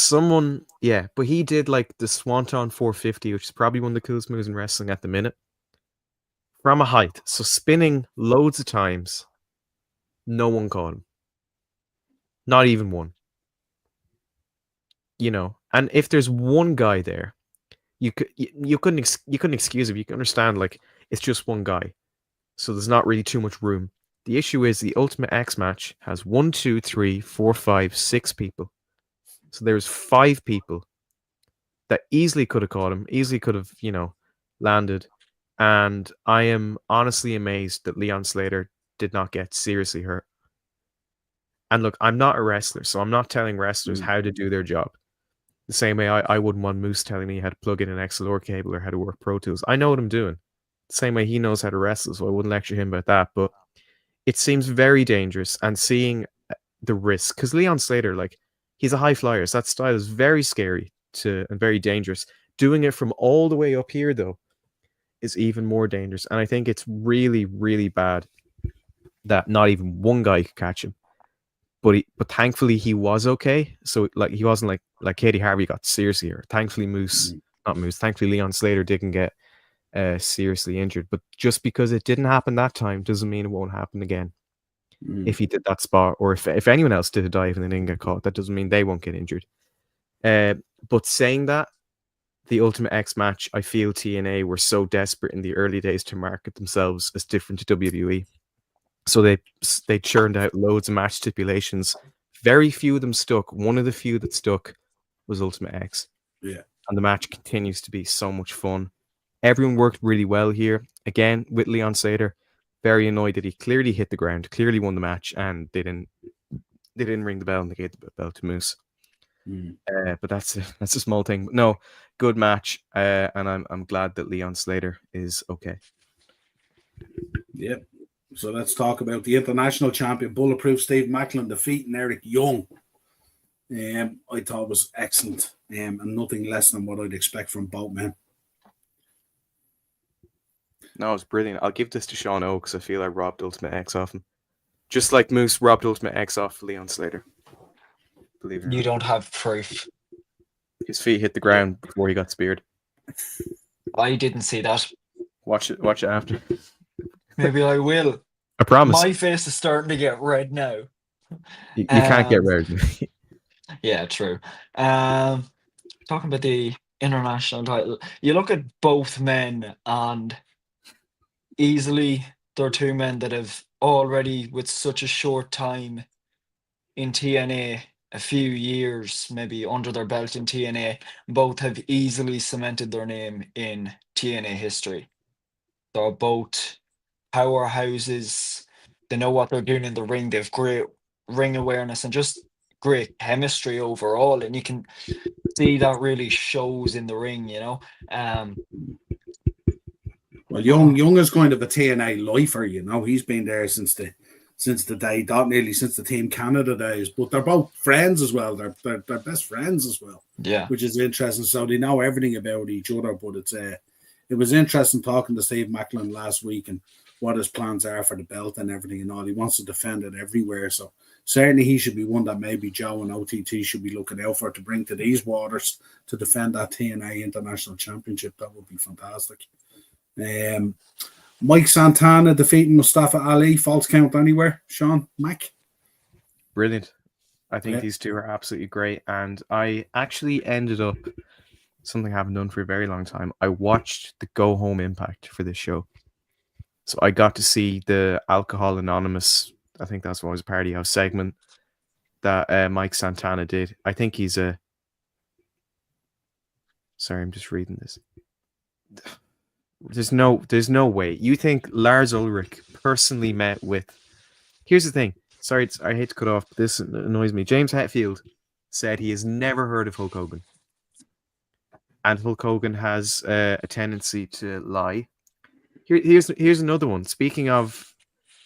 he did like the Swanton 450, which is probably one of the coolest moves in wrestling at the minute. From a height. So spinning loads of times. No one caught him. Not even one. And if there's one guy there, you couldn't excuse him. You can understand, like, it's just one guy. So there's not really too much room. The issue is the Ultimate X match has 1, 2, 3, 4, 5, 6 people. So there's 5 people that easily could have caught him, easily could have, landed. And I am honestly amazed that Leon Slater did not get seriously hurt. And look, I'm not a wrestler, so I'm not telling wrestlers how to do their job. The same way I wouldn't want Moose telling me how to plug in an XLR cable or how to work Pro Tools. I know what I'm doing. The same way he knows how to wrestle, so I wouldn't lecture him about that. But it seems very dangerous. And seeing the risk, because Leon Slater, like, he's a high flyer, so that style is very scary and very dangerous. Doing it from all the way up here, though, is even more dangerous. And I think it's really, really bad that not even one guy could catch him. But thankfully he was okay. So like he wasn't like Katie Harvey got seriously hurt. Thankfully Thankfully Leon Slater didn't get seriously injured. But just because it didn't happen that time doesn't mean it won't happen again. If he did that spot, or if anyone else did a dive and they didn't get caught, that doesn't mean they won't get injured. But saying that, the Ultimate X match, I feel TNA were so desperate in the early days to market themselves as different to WWE. So they churned out loads of match stipulations. Very few of them stuck. One of the few that stuck was Ultimate X. Yeah. And the match continues to be so much fun. Everyone worked really well here. Again, with Leon Slater, very annoyed that he clearly hit the ground, clearly won the match, and they didn't ring the bell and they gave the bell to Moose. But that's a small thing. But no, good match, and I'm glad that Leon Slater is okay. Yep. So let's talk about the international champion, Bulletproof Steve Macklin, defeating Eric Young. I thought it was excellent, and nothing less than what I'd expect from both men. No, it was brilliant. I'll give this to Sean O because I feel I robbed Ultimate X off him. Just like Moose robbed Ultimate X off Leon Slater. Believe it or not. You don't have proof. His feet hit the ground before he got speared. I didn't see that. Watch it after. Maybe I will. I promise. My face is starting to get red now. You can't get red. Yeah, true. Talking about the international title, you look at both men, and easily there are two men that have already, with such a short time in TNA, a few years maybe under their belt in TNA, both have easily cemented their name in TNA history. They're both powerhouses. They know what they're doing in the ring. They have great ring awareness and just great chemistry overall, and you can see that really shows in the ring, you know. Well, Young is kind of a TNA lifer, you know. He's been there since the day, not nearly since the Team Canada days, but they're both friends as well. They're best friends as well. Yeah, which is interesting. So they know everything about each other. But it was interesting talking to Steve Macklin last week and what his plans are for the belt and everything and all. He wants to defend it everywhere. So certainly he should be one that maybe Joe and OTT should be looking out for to bring to these waters to defend that TNA International Championship. That would be fantastic. Mike Santana defeating Mustafa Ali. False count anywhere. Sean, Mac? Brilliant. I think these two are absolutely great. And I actually ended up, something I haven't done for a very long time, I watched the Go Home Impact for this show. So I got to see the Alcohol Anonymous, I think that's what was a party house segment that Mike Santana did. I think he's a... Sorry, I'm just reading this. There's no way. You think Lars Ulrich personally met with... Here's the thing. Sorry, I hate to cut off, but this annoys me. James Hetfield said he has never heard of Hulk Hogan. And Hulk Hogan has a tendency to lie. Here's another one. Speaking of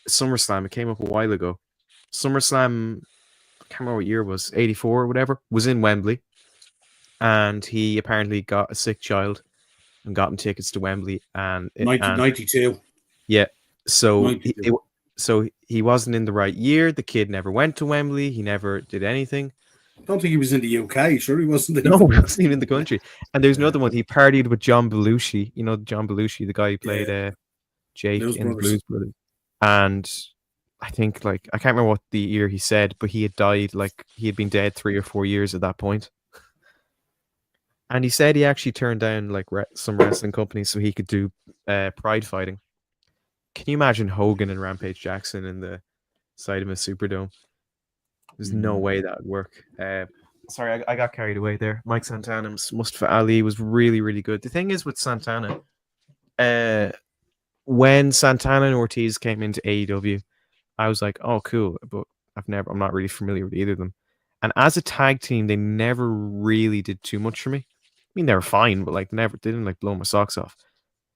SummerSlam, it came up a while ago. SummerSlam, I can't remember what year it was, 84 or whatever, was in Wembley. And he apparently got a sick child and got him tickets to Wembley. And 1992. Yeah. So he wasn't in the right year. The kid never went to Wembley. He never did anything. I don't think he was in the UK. Sure, he wasn't. No, he wasn't even in the country. And there's another one. He partied with John Belushi. You know, John Belushi, the guy who played Jake in the Blues Brothers. And I think, I can't remember what the year he said, but he had died, he had been dead 3 or 4 years at that point. And he said he actually turned down, some wrestling companies so he could do pride fighting. Can you imagine Hogan and Rampage Jackson in the side of a Superdome? There's no way that would work. Sorry, I got carried away there. Mike Santana's Mustafa Ali was really, really good. The thing is with Santana, when Santana and Ortiz came into AEW, I was like, oh, cool. But I'm not really familiar with either of them. And as a tag team, they never really did too much for me. I mean, they were fine, but they didn't blow my socks off.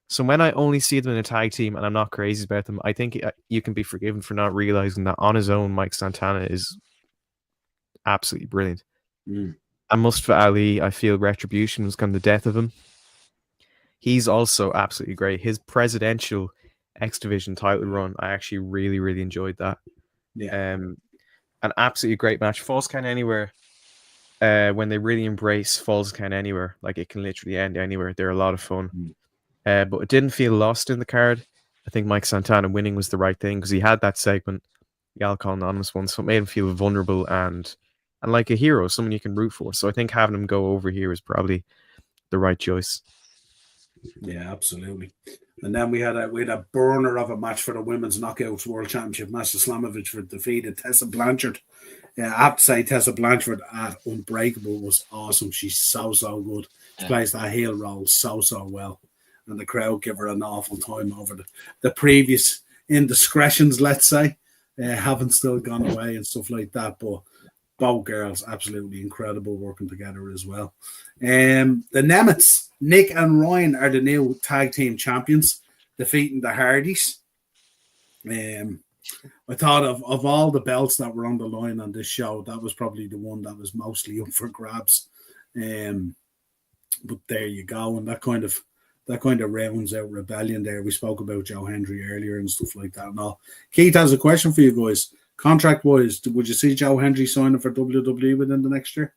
So when I only see them in a tag team and I'm not crazy about them, I think you can be forgiven for not realizing that on his own, Mike Santana is absolutely brilliant. Mm. And Mustafa Ali, I feel Retribution was kind of the death of him. He's also absolutely great. His presidential X Division title run, I actually really, really enjoyed that. Yeah. An absolutely great match. Falls Count Anywhere. When they really embrace Falls Count Anywhere, like it can literally end anywhere. They're a lot of fun. But it didn't feel lost in the card. I think Mike Santana winning was the right thing because he had that segment, the Alcohol Anonymous one, so it made him feel vulnerable and like a hero, someone you can root for. So I think having him go over here is probably the right choice. Yeah, absolutely. And then we had a burner of a match for the Women's Knockouts World Championship. Master Slamovich defeated Tessa Blanchard. Yeah, I have to say Tessa Blanchard at Unbreakable was awesome. She's so good. She plays that heel role so well. And the crowd give her an awful time over the previous indiscretions, let's say. Haven't still gone away and stuff like that. But both girls absolutely incredible working together as well. The Nemets, Nick and Ryan, are the new tag team champions, defeating the Hardys. I thought of all the belts that were on the line on this show, that was probably the one that was mostly up for grabs. But there you go, and that kind of rounds out Rebellion there. We spoke about Joe Hendry earlier and stuff like that and all. Keith has a question for you guys. Contract-wise, would you see Joe Hendry signing for WWE within the next year?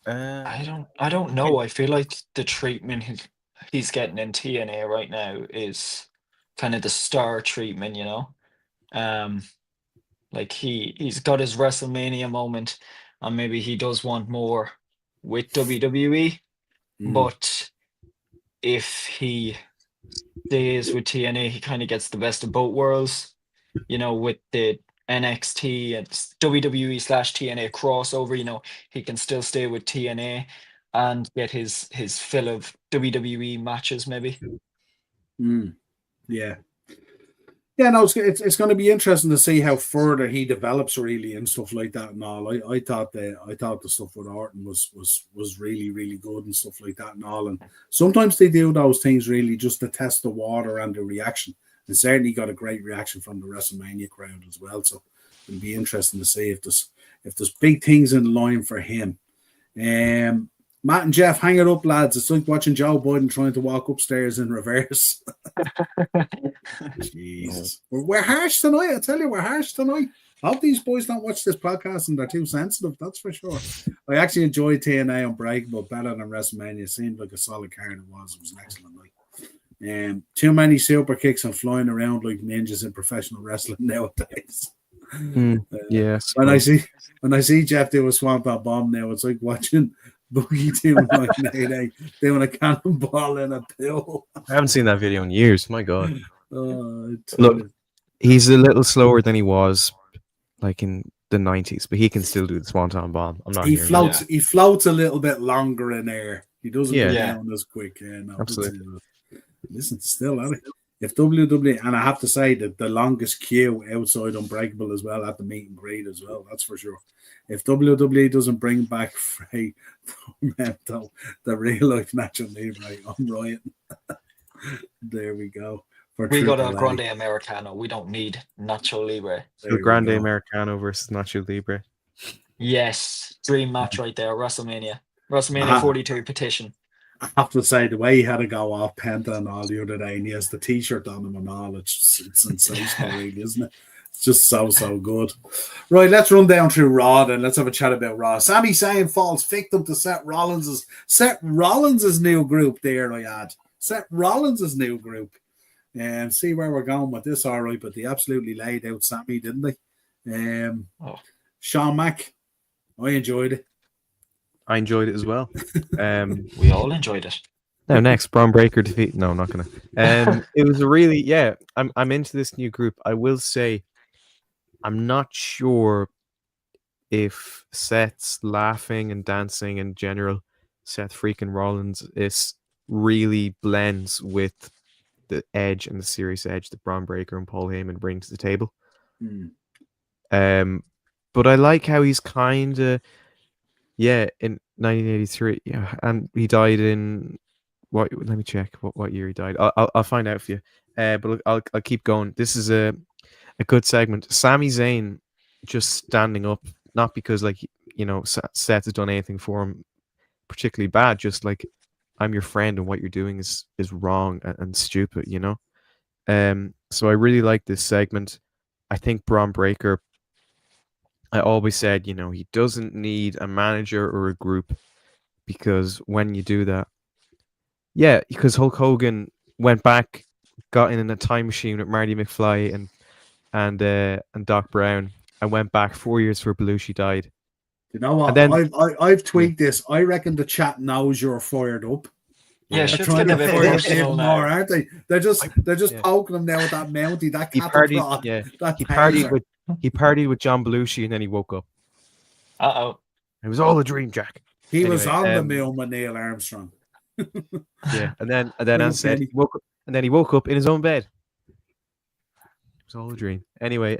I don't know. I feel like the treatment he's getting in TNA right now is kind of the star treatment, you know. Like he's got his WrestleMania moment, and maybe he does want more with WWE. But if he stays with TNA, he kind of gets the best of both worlds, you know, with the NXT and WWE/TNA crossover. You know, he can still stay with TNA and get his fill of WWE matches, maybe. Yeah. Yeah, no, it's going to be interesting to see how further he develops really and stuff like that and all. I thought the stuff with Orton was really good and stuff like that and all. And sometimes they do those things really just to test the water and the reaction. And certainly got a great reaction from the WrestleMania crowd as well. So it'll be interesting to see if there's big things in line for him. Matt and Jeff, hang it up, lads. It's like watching Joe Biden trying to walk upstairs in reverse. Jesus. We're harsh tonight. I tell you, we're harsh tonight. I hope these boys don't watch this podcast and they're too sensitive. That's for sure. I actually enjoyed TNA Unbreakable better than WrestleMania. It seemed like a solid card it was. It was an excellent night. Too many super kicks and flying around like ninjas in professional wrestling nowadays. Yes. When I see Jeff do a Swamp Bomb now, it's like watching Boogie 2988 doing a cannonball in a pill. I haven't seen that video in years. My God. Look, he's a little slower than he was like in the 90s, but he can still do the Swanton Bomb. I'm not. He floats a little bit longer in air. He doesn't go down as quick. No, absolutely. Listen, still at it. If WWE, and I have to say that the longest queue outside Unbreakable as well at the meet and greet as well, that's for sure. If WWE doesn't bring back Frey, the real life Nacho Libre, I'm rioting. There we go. We got a Grande Americano. We don't need Nacho Libre. So Grande Americano versus Nacho Libre. Yes, dream match right there. WrestleMania 42 petition. I have to say, the way he had to go off Penta and all the other day, and he has the t-shirt on him and all, it's sensational, really, isn't it? It's just so good. Right, let's run down through Raw and let's have a chat about Raw. Sami Zayn falls victim to Seth Rollins' new group there, I add. Seth Rollins' new group. And see where we're going with this, all right, but they absolutely laid out Sami, didn't they? Sean Mack, I enjoyed it. I enjoyed it as well. We all enjoyed it. Now next, Braun Breaker defeat. No, I'm not gonna. It was a really I'm into this new group. I will say, I'm not sure if Seth's laughing and dancing in general, Seth freaking Rollins, is really blends with the edge and the serious edge that Braun Breaker and Paul Heyman bring to the table. But I like how he's kind of. Yeah, in 1983, and he died in Let me check what year he died. I'll find out for you. But look, I'll keep going. This is a good segment. Sami Zayn just standing up, not because like Seth has done anything for him particularly bad. Just like, I'm your friend, and what you're doing is wrong and stupid. So I really like this segment. I think Braun Breaker. I always said, he doesn't need a manager or a group, because when you do that, yeah, because Hulk Hogan went back, got in a time machine with Marty McFly and Doc Brown, and went back 4 years before Belushi died. You know what? And then I've tweaked this. I reckon the chat knows you're fired up. Yeah, They're shit's trying getting a to bit fire personal him now. more, aren't they? They're just Yeah. poking him now with that Mountie, that he cattle partied, prod, yeah, that he partied taser. with John Belushi, and then he woke up. Uh-oh. It was all a dream, Jack. He was Anyway, on the moon with Neil Armstrong. Yeah, and then Little I said Penny. he woke up in his own bed. It was all a dream. Anyway,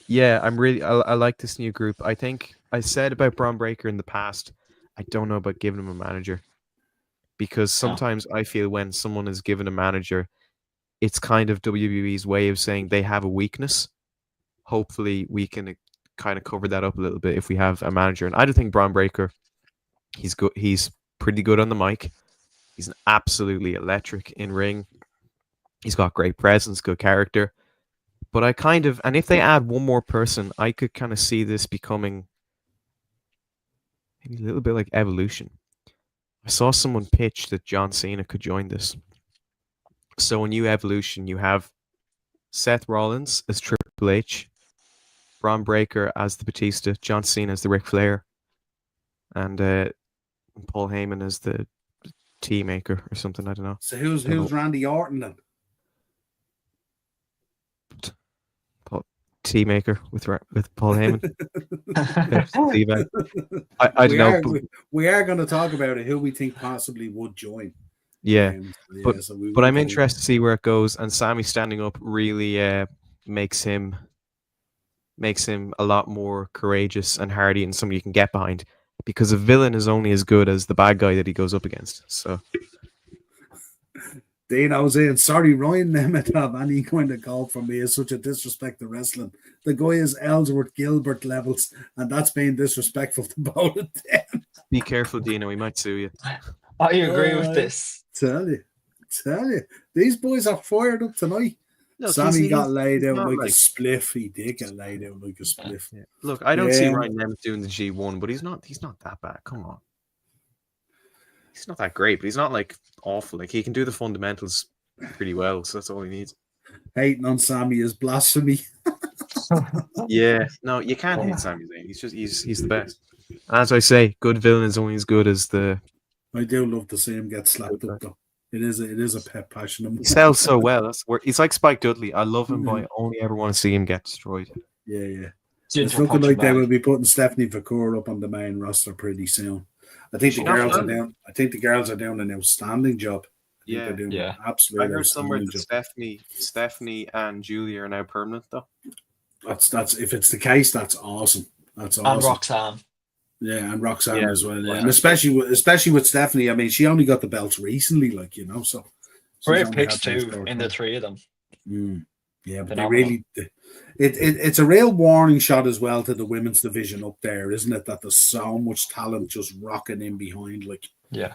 yeah, I like this new group. I think I said about Braun Breaker in the past, I don't know about giving him a manager, because sometimes I feel when someone is given a manager, it's kind of WWE's way of saying they have a weakness. Hopefully, we can kind of cover that up a little bit if we have a manager. And I do think Braun Breaker, he's good. He's pretty good on the mic. He's an absolutely electric in ring. He's got great presence, good character. But and if they add one more person, I could kind of see this becoming maybe a little bit like Evolution. I saw someone pitch that John Cena could join this. So a new Evolution, you have Seth Rollins as Triple H, Braun Breaker as the Batista, John Cena as the Ric Flair, and Paul Heyman as the Tea Maker or something. I don't know. So who's Randy Orton then? Tea Maker with Paul Heyman. I don't know. We are going to talk about it. Who we think possibly would join. Yeah, so but I'm interested to see where it goes. And Sammy standing up really makes him a lot more courageous and hardy, and somebody you can get behind. Because a villain is only as good as the bad guy that he goes up against. So. Dean, I was saying, sorry, Ryan Nemeth have any kind of call from me is such a disrespect to wrestling. The guy is Ellsworth Gilbert levels, and that's being disrespectful to both of them. Be careful, Dino. He might sue you. I agree with this. Tell you. These boys are fired up tonight. Look, Sammy got laid out like a spliff. He did get laid out like a spliff. Yeah. Look, I don't see Ryan Nemeth doing the G1, but he's not that bad. Come on. He's not that great, but he's not like awful. Like, he can do the fundamentals pretty well, so that's all he needs. Hating on Sammy is blasphemy. Yeah, no, you can't hate Sami Zayn. He's the best. And as I say, good villain is only as good as the. I do love to see him get slapped up though. It is a pet passion. He sells so well. That's where he's like Spike Dudley. I love him, but I only ever want to see him get destroyed. Yeah. It's looking like they will be putting Stephanie Vacour up on the main roster pretty soon. I think the girls are down. I think the girls are doing an outstanding job. Yeah, absolutely. I heard somewhere that Stephanie and Julia are now permanent though. That's if it's the case, that's awesome. That's awesome. And Roxanne. Yeah, and Roxanne as well. Yeah. And especially with Stephanie. I mean, she only got the belts recently, so great picks too in the three of them. Yeah, but they really. It's a real warning shot as well to the women's division up there, isn't it? That there's so much talent just rocking in behind, yeah.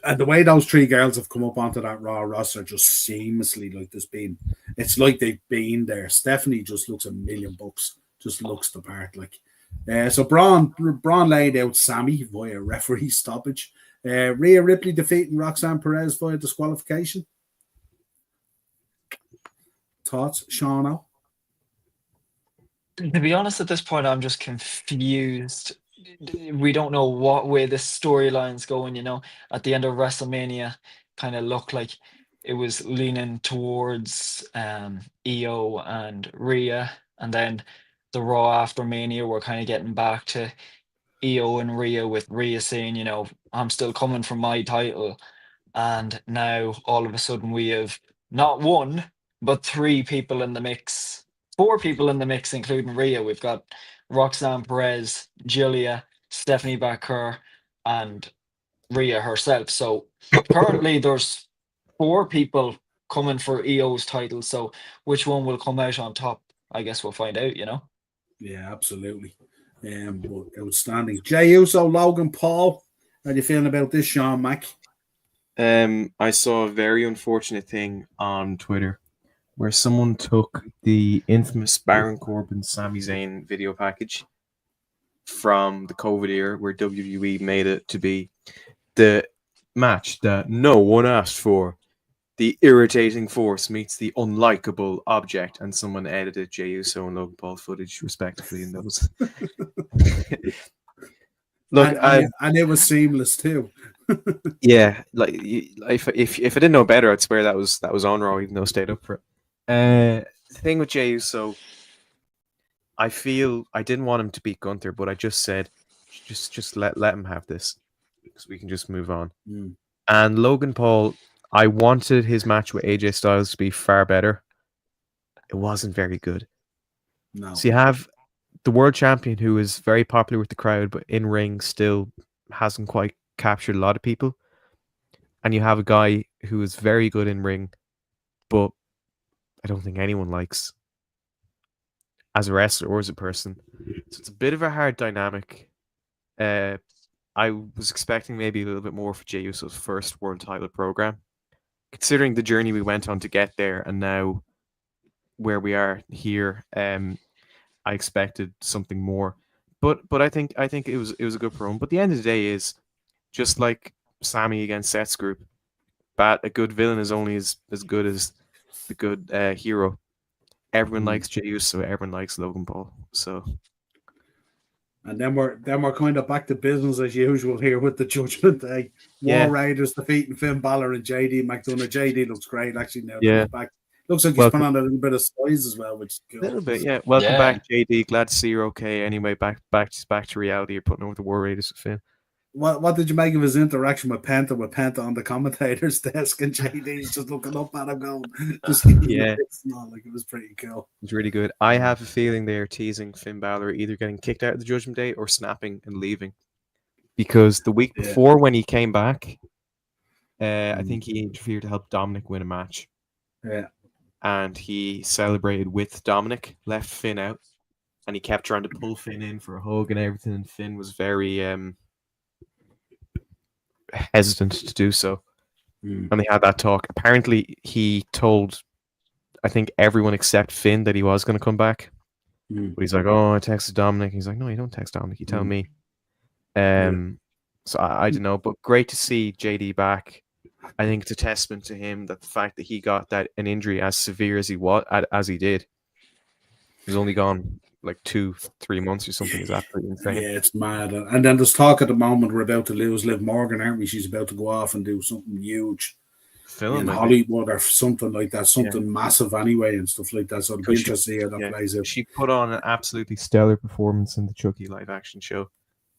And the way those three girls have come up onto that Raw roster just seamlessly, it's like they've been there. Stephanie just looks $1,000,000, just looks the part. So Braun laid out Sammy via referee stoppage. Rhea Ripley defeating Roxanne Perez via disqualification. Thoughts, Shauno? To be honest, at this point, I'm just confused. We don't know what way this storyline's going. At the end of WrestleMania, kind of looked like it was leaning towards Io and Rhea, and then the Raw after Mania, we're kind of getting back to Io and Rhea, with Rhea saying, I'm still coming for my title, and now all of a sudden we have not one but three people in the mix. 4 people in the mix, including Rhea. We've got Roxanne Perez, Julia, Stephanie Baker, and Rhea herself. So currently there's 4 people coming for EO's title. So which one will come out on top? I guess we'll find out, you know? Yeah, absolutely. But outstanding. Jey Uso, Logan Paul. How do you feeling about this, Sean Mack? I saw a very unfortunate thing on Twitter where someone took the infamous Baron Corbin Sami Zayn video package from the COVID era, where WWE made it to be the match that no one asked for. The irritating force meets the unlikable object, and someone edited Jey Uso and Logan Paul footage respectively in those. Look, and it was seamless too. yeah, like if I didn't know better, I'd swear that was on Raw, even though I stayed up for it. The thing with Jey Uso, I feel I didn't want him to beat Gunther, but I just said, just let him have this, because we can just move on. And Logan Paul, I wanted his match with AJ Styles to be far better. It wasn't very good. No. So you have the world champion who is very popular with the crowd, but in ring still hasn't quite captured a lot of people. And you have a guy who is very good in ring, but I don't think anyone likes as a wrestler or as a person. So it's a bit of a hard dynamic. I was expecting maybe a little bit more for Jey Uso's first world title program, considering the journey we went on to get there, and now where we are here. I expected something more, but I think it was a good program. But the end of the day is just like Sammy against Seth's group. A good villain is only as good as the good hero. Everyone likes Jey Uso, everyone likes Logan Paul. So, and then we're kind of back to business as usual here with the Judgment Day. War Raiders defeating Finn Balor and JD McDonough. JD looks great actually now. Yeah, he's back. Looks like he's put on a little bit of size as well, which is good. A little bit, yeah. Welcome back, JD. Glad to see you're okay. Anyway, back to reality. You're putting over the War Raiders with Finn. What did you make of his interaction with Penta? With Penta on the commentator's desk, and JD's just looking up at him, going, just like it was pretty cool. It was really good. I have a feeling they are teasing Finn Balor either getting kicked out of the Judgment Day or snapping and leaving, because the week before when he came back, I think he interfered to help Dominic win a match. Yeah. And he celebrated with Dominic, left Finn out, and he kept trying to pull Finn in for a hug and everything, and Finn was very hesitant to do so. And they had that talk. Apparently, he told, I think, everyone except Finn that he was going to come back. But he's like, oh, I texted Dominic. He's like, no, you don't text Dominic. You tell me. So I don't know, but great to see JD back. I think it's a testament to him that the fact that he got an injury as severe as he did, he's only gone like 2-3 months or something. Is absolutely insane. Yeah, it's mad. And then there's talk at the moment we're about to lose Liv Morgan, aren't we? She's about to go off and do something huge in Hollywood or something like that, something massive anyway, and stuff like that. So it'll be interesting to see how that plays out. She put on an absolutely stellar performance in the Chucky live action show.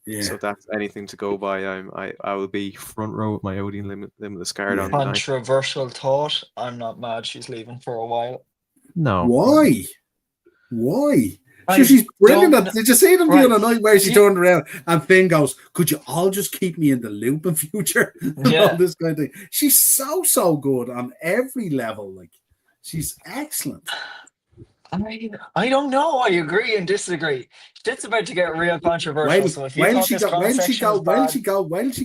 Yeah. So that's anything to go by. I will be front row with my Odeon Limitless card on. Controversial thought. I'm not mad she's leaving for a while. No. Why? She's brilliant. Did you see them the other night where she turned around and Finn goes, "Could you all just keep me in the loop in future?" All this kind of thing. She's so good on every level. Like, she's excellent. I don't know. I agree and disagree. Shit's about to get real controversial. When she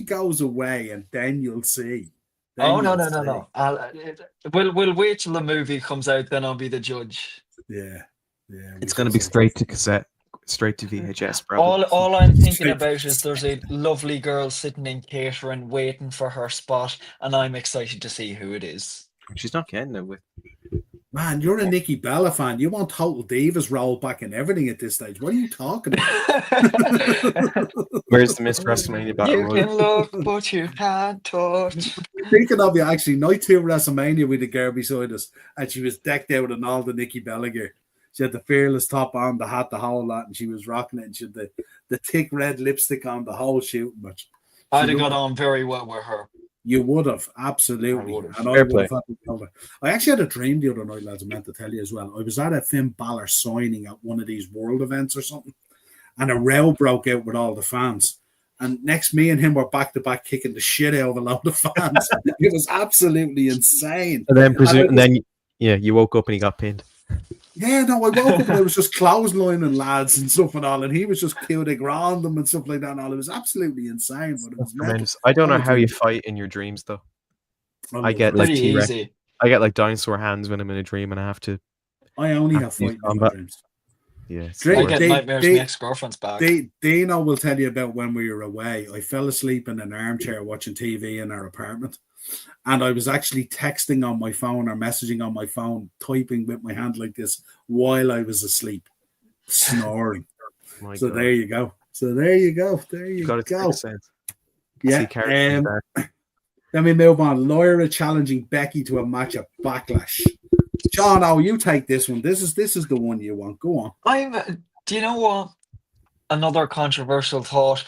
goes away, and then you'll see. No. We'll wait till the movie comes out. Then I'll be the judge. Yeah. It's going to be straight to cassette, straight to VHS. Probably. All I'm thinking about is there's a lovely girl sitting in catering waiting for her spot, and I'm excited to see who it is. She's not getting it with. Man, you're a Nikki Bella fan. You want Total Divas roll back and everything at this stage. What are you talking about? Where's the Miss WrestleMania Battle Royal? You can look, but you can't touch. Speaking of you, actually, night 2 WrestleMania with the girl beside us, and she was decked out in all the Nikki Bella gear. She had the fearless top on, the hat, the whole lot, and she was rocking it. And she had the thick red lipstick on, the whole shooting match. I'd have got on very well with her. You would have, absolutely. And I would have. I actually had a dream the other night, lads, I meant to tell you as well. I was at a Finn Balor signing at one of these world events or something, and a row broke out with all the fans. And next, me and him were back to back kicking the shit out of a load of fans. It was absolutely insane. And then, And you woke up and he got pinned. yeah, no, I woke up and I was just clotheslining lads and stuff and all, and he was just killing the ground them and stuff like that and all. It was absolutely insane, but it was Tremendous. I don't know how you fight in your dreams though. I get like Pretty T-Rex. easy. I get like dinosaur hands when I'm in a dream, and I have to. I only have have to use fighting in my combat. dreams. Yeah, it's Great. the I worst. get nightmares my ex-girlfriend's back. Dino will tell you about when we were away. I fell asleep in an armchair watching TV in our apartment. And I was actually texting on my phone or messaging on my phone, typing with my hand like this while I was asleep, snoring. My So God. there you go. There you go. Got it go. sense. Yeah. Let me move on. Lyra challenging Becky to a match at Backlash. John, you take this one. This is the one you want. Go on. Do you know what? Another controversial thought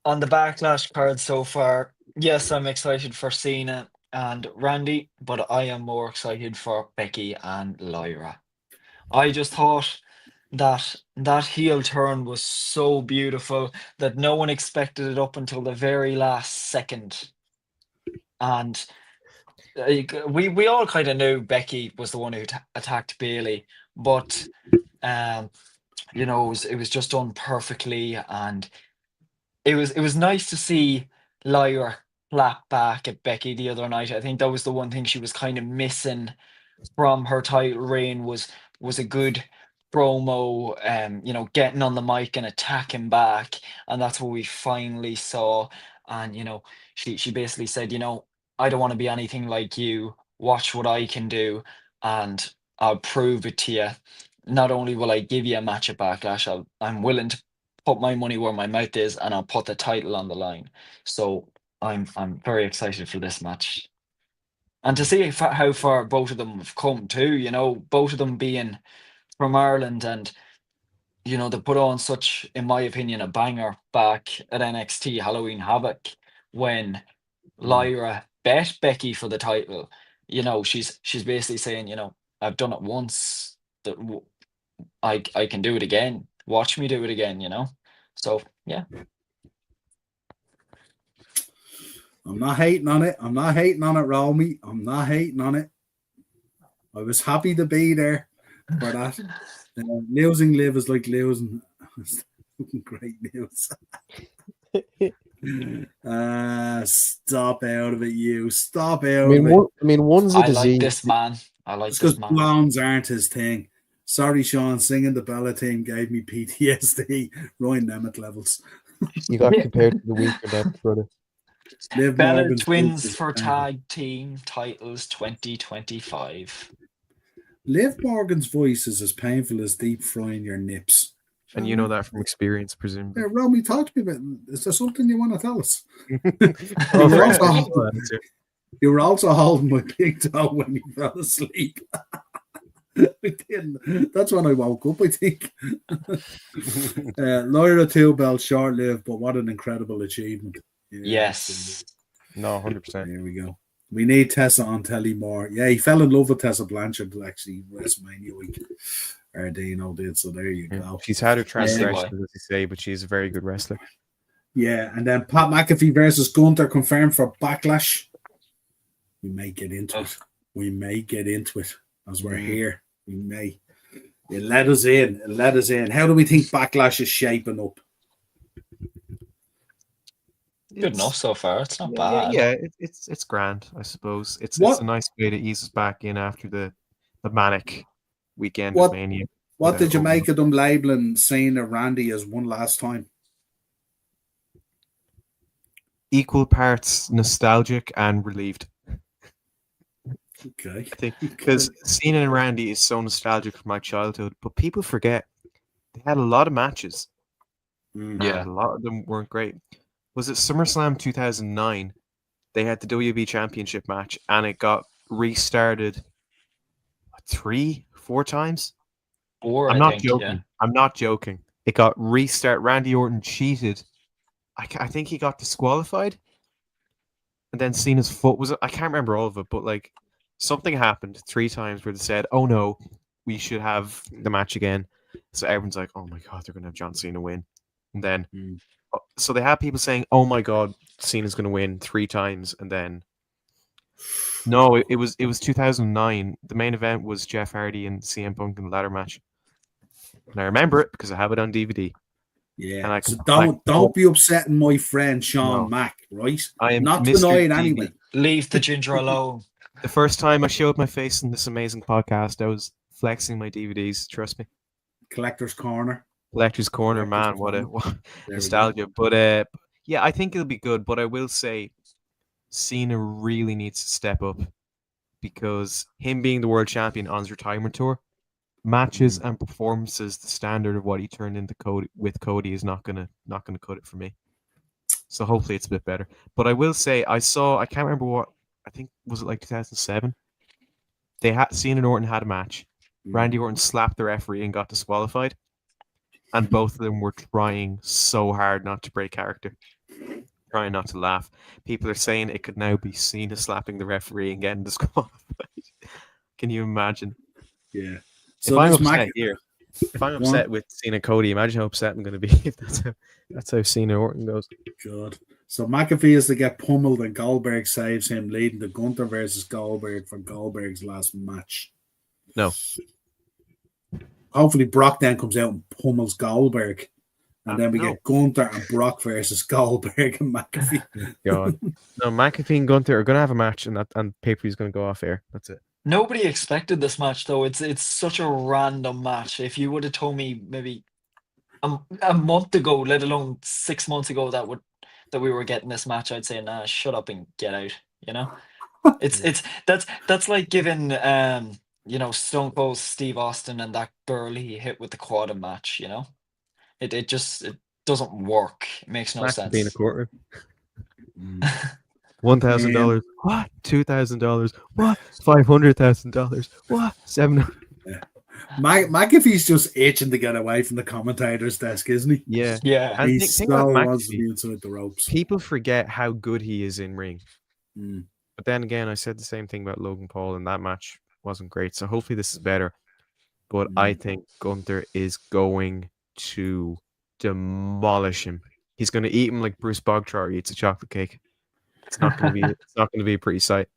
on the Backlash card so far. Yes, I'm excited for Cena and Randy, but I am more excited for Becky and Lyra. I just thought that heel turn was so beautiful that no one expected it up until the very last second. And we all kind of knew Becky was the one who attacked Bailey, but you know, it was just done perfectly, and it was nice to see Lyra clap back at Becky the other night. I think that was the one thing she was kind of missing from her title reign was a good promo, you know, getting on the mic and attacking back, and that's what we finally saw. And you know, she basically said, you know, I don't want to be anything like you. Watch what I can do, and I'll prove it to you. Not only will I give you a match at Backlash, I'm willing to put my money where my mouth is, and I'll put the title on the line. So I'm very excited for this match. And to see how far both of them have come too, you know, both of them being from Ireland, and you know, they put on such, in my opinion, a banger back at NXT Halloween Havoc when Lyra bet Becky for the title. You know, she's basically saying, you know, I've done it once, that I can do it again. Watch me do it again, you know. So yeah. I'm not hating on it. Romy. I'm not hating on it. I was happy to be there for that. Losing Liv is like losing. Great news. Stop out of it, you. Stop out of it. I mean, one's a disease. Like this man. I like it's this because man. blondes aren't his thing. Sorry, Sean. Singing the Bella team gave me PTSD. Ryan Nemeth levels. You got compared to the weaker depth, brother. Liv Bella Morgan's Twins for tag team titles 2025. Liv Morgan's voice is as painful as deep frying your nips. And you know that from experience, presumably. Yeah, Romy, talk to me about it. Is there something you want to tell us? You were also holding my big toe when you fell asleep. I didn't. That's when I woke up, I think. Lyra 2 belt, short-lived, but what an incredible achievement. Yeah, yes. No, 100%. Here we go. We need Tessa on telly more. Yeah, he fell in love with Tessa Blanchard actually WrestleMania week. Or Dino did, so there you go. She's had her transgressions, as you say, but she's a very good wrestler. Yeah, and then Pat McAfee versus Gunther confirmed for Backlash. We may get into it as we're here. We may. It let us in. How do we think Backlash is shaping up? Good enough so far. It's not bad. Yeah, it's grand, I suppose. It's a nice way to ease us back in after the manic weekend of Mania. What did you make of them labeling Cena Randy as one last time? Equal parts nostalgic and relieved. Okay. I think because Cena and Randy is so nostalgic from my childhood, but people forget they had a lot of matches. Yeah, a lot of them weren't great. Was it SummerSlam 2009? They had the WB Championship match, and it got restarted 3-4 times. I'm not joking. Yeah. I'm not joking. It got restart. Randy Orton cheated. I think he got disqualified, and then Cena's foot was. I can't remember all of it, but like something happened 3 times where they said, "Oh no, we should have the match again." So everyone's like, "Oh my god, they're gonna have John Cena win," and then So they had people saying, "Oh my God, Cena's going to win 3 times," and then no, it was 2009. The main event was Jeff Hardy and CM Punk in the ladder match, and I remember it because I have it on DVD. Yeah. And I So can don't be upsetting my friend Sean No. Mack, right? I am Not Mr. tonight TV. anyway. Leave the ginger alone. The first time I showed my face in this amazing podcast, I was flexing my DVDs. Trust me. Collector's Corner. Collector's Corner, Collector's man, what Corner. nostalgia. But yeah, I think it'll be good. But I will say, Cena really needs to step up because him being the world champion on his retirement tour, matches and performances, the standard of what he turned into Cody is not gonna cut it for me. So hopefully it's a bit better. But I will say, I can't remember what, I think, was it like 2007? Cena and Orton had a match. Randy Orton slapped the referee and got disqualified. And both of them were trying so hard not to break character. Trying not to laugh. People are saying it could now be Cena slapping the referee and getting disqualified. Can you imagine? Yeah. So if I'm upset here, if I'm upset with Cena Cody, imagine how upset I'm going to be if that's how Cena Orton goes. Good. So McAfee is to get pummeled and Goldberg saves him, leading to Gunther versus Goldberg for Goldberg's last match. No. Hopefully Brock then comes out and pummels Goldberg. And then we no. get Gunther and Brock versus Goldberg and McAfee. God. No, McAfee and Gunther are going to have a match and pay-per-view is going to go off air. That's it. Nobody expected this match, though. It's such a random match. If you would have told me maybe a month ago, let alone 6 months ago, that we were getting this match, I'd say, nah, shut up and get out. You know, that's like giving Stone Cold Steve Austin and that girl he hit with the quad match. You know, it doesn't work. It makes no sense. Being a courtroom. $1,000. What? $2,000. What? $500,000. What? $700,000. Yeah. McAfee's just itching to get away from the commentator's desk, isn't he? Yeah. Yeah. He so wants to be inside the ropes. People forget how good he is in ring. But then again, I said the same thing about Logan Paul, and that match wasn't great. So hopefully this is better. But I think Gunther is going to demolish him. He's going to eat him like Bruce Bogtrotter eats a chocolate cake. It's not going to be a pretty sight.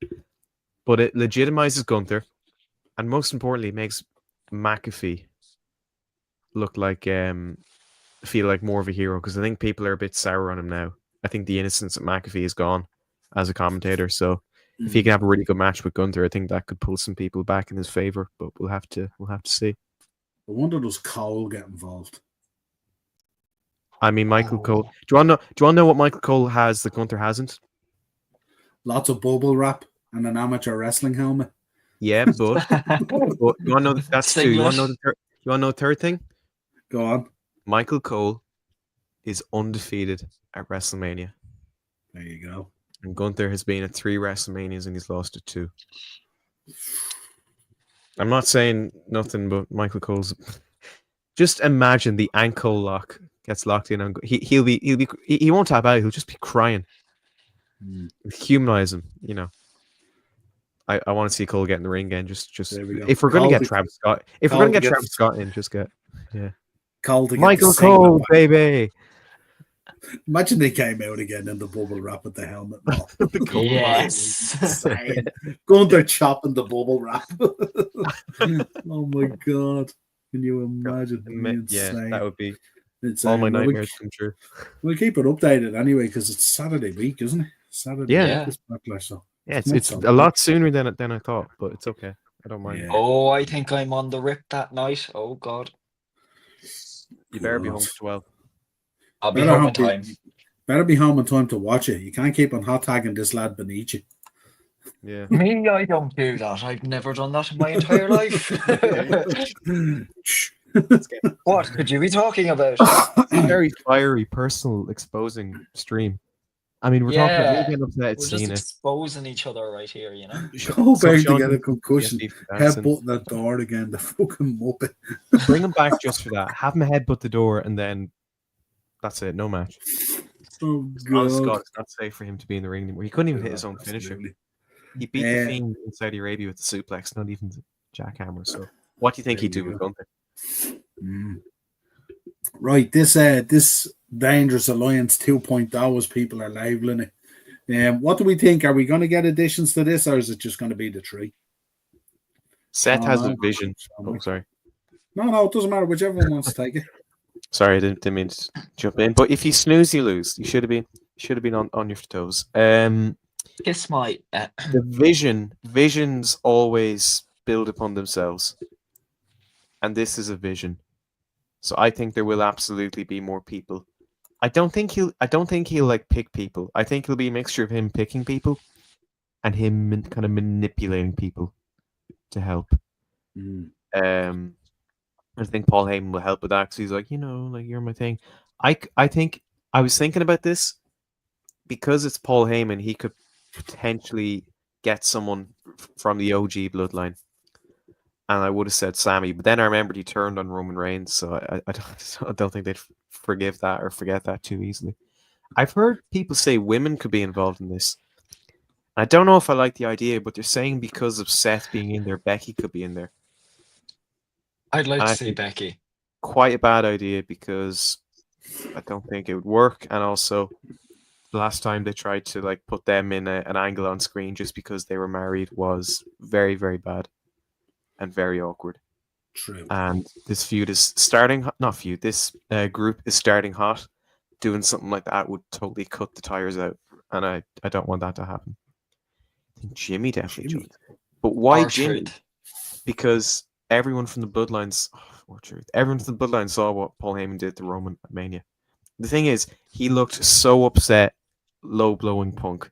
But it legitimizes Gunther, and most importantly, it makes McAfee look like feel like more of a hero, because I think people are a bit sour on him now. I think the innocence of McAfee is gone as a commentator. So if he can have a really good match with Gunther, I think that could pull some people back in his favor. But we'll have to see. I wonder, does Cole get involved? I mean, Michael Cole. Do you want to know what Michael Cole has that Gunther hasn't? Lots of bubble wrap and an amateur wrestling helmet. Yeah, but you want to know that's two. You want to know the third thing? Go on. Michael Cole is undefeated at WrestleMania. There you go. And Gunther has been at 3 WrestleManias and he's lost at 2. I'm not saying nothing, but Michael Cole's. Just imagine the ankle lock gets locked in on. He won't tap out. He'll just be crying. Humanize him, you know. I want to see Cole get in the ring again. Just if we're going to get Travis Scott, Travis Scott in, just get Michael Cole, baby. Imagine they came out again in the bubble wrap with the helmet. Yes. Gunther chopping the bubble wrap. Oh my God. Can you imagine? Yeah, that would be insane. All my nightmares come true. We'll keep it updated anyway, because it's Saturday week, isn't it? Saturday week is Backlash, so it's a lot sooner than I thought, but it's okay. I don't mind. Yeah. Oh, I think I'm on the rip that night. Oh God. You better be home for 12. I'll be home in time. Better be home in time to watch it. You can't keep on hot tagging this lad beneath you. Yeah. Me, I don't do that. I've never done that in my entire life. What could you be talking about? Very fiery, personal, exposing stream. I mean, we're talking about we're just exposing each other right here, you know. Go back to get a concussion. Headbutting the door again, the fucking muppet. Bring him back just for that. Have him headbutt the door, and then that's it. No match. Oh God! Scott, it's not safe for him to be in the ring anymore. He couldn't even hit his own finisher. He beat the Fiend in Saudi Arabia with the suplex, not even the jackhammer. So, what do you think he'd do with Gunther? Right, this Dangerous Alliance 2.0, as people are labeling it. What do we think? Are we going to get additions to this, or is it just going to be the 3? Seth Oh, has no. a vision. Oh, sorry. No, it doesn't matter. Whichever one wants to take it. Sorry, I didn't mean to jump in. But if you snooze, you lose. You should have been on your toes. Kiss my. The visions always build upon themselves, and this is a vision. So I think there will absolutely be more people. I don't think he'll like pick people. I think it'll be a mixture of him picking people and him kind of manipulating people to help. I think Paul Heyman will help with that because he's like, like you're my thing. I think I was thinking about this because it's Paul Heyman. He could potentially get someone from the OG bloodline, and I would have said Sammy, but then I remembered he turned on Roman Reigns, so I don't think they'd forgive that or forget that too easily. I've heard people say women could be involved in this. I don't know if I like the idea, but they're saying because of Seth being in there, Becky could be in there. I'd like to see Becky. Quite a bad idea because I don't think it would work, and also the last time they tried to like put them in an angle on screen just because they were married was very, very bad and very awkward. True. And this feud is starting. Not feud. This group is starting hot. Doing something like that would totally cut the tires out, and I don't want that to happen. I think Jimmy definitely joined. But why Jimmy? Because everyone from the bloodlines, everyone from the bloodline saw what Paul Heyman did to Roman at Mania. The thing is, he looked so upset, low blowing Punk.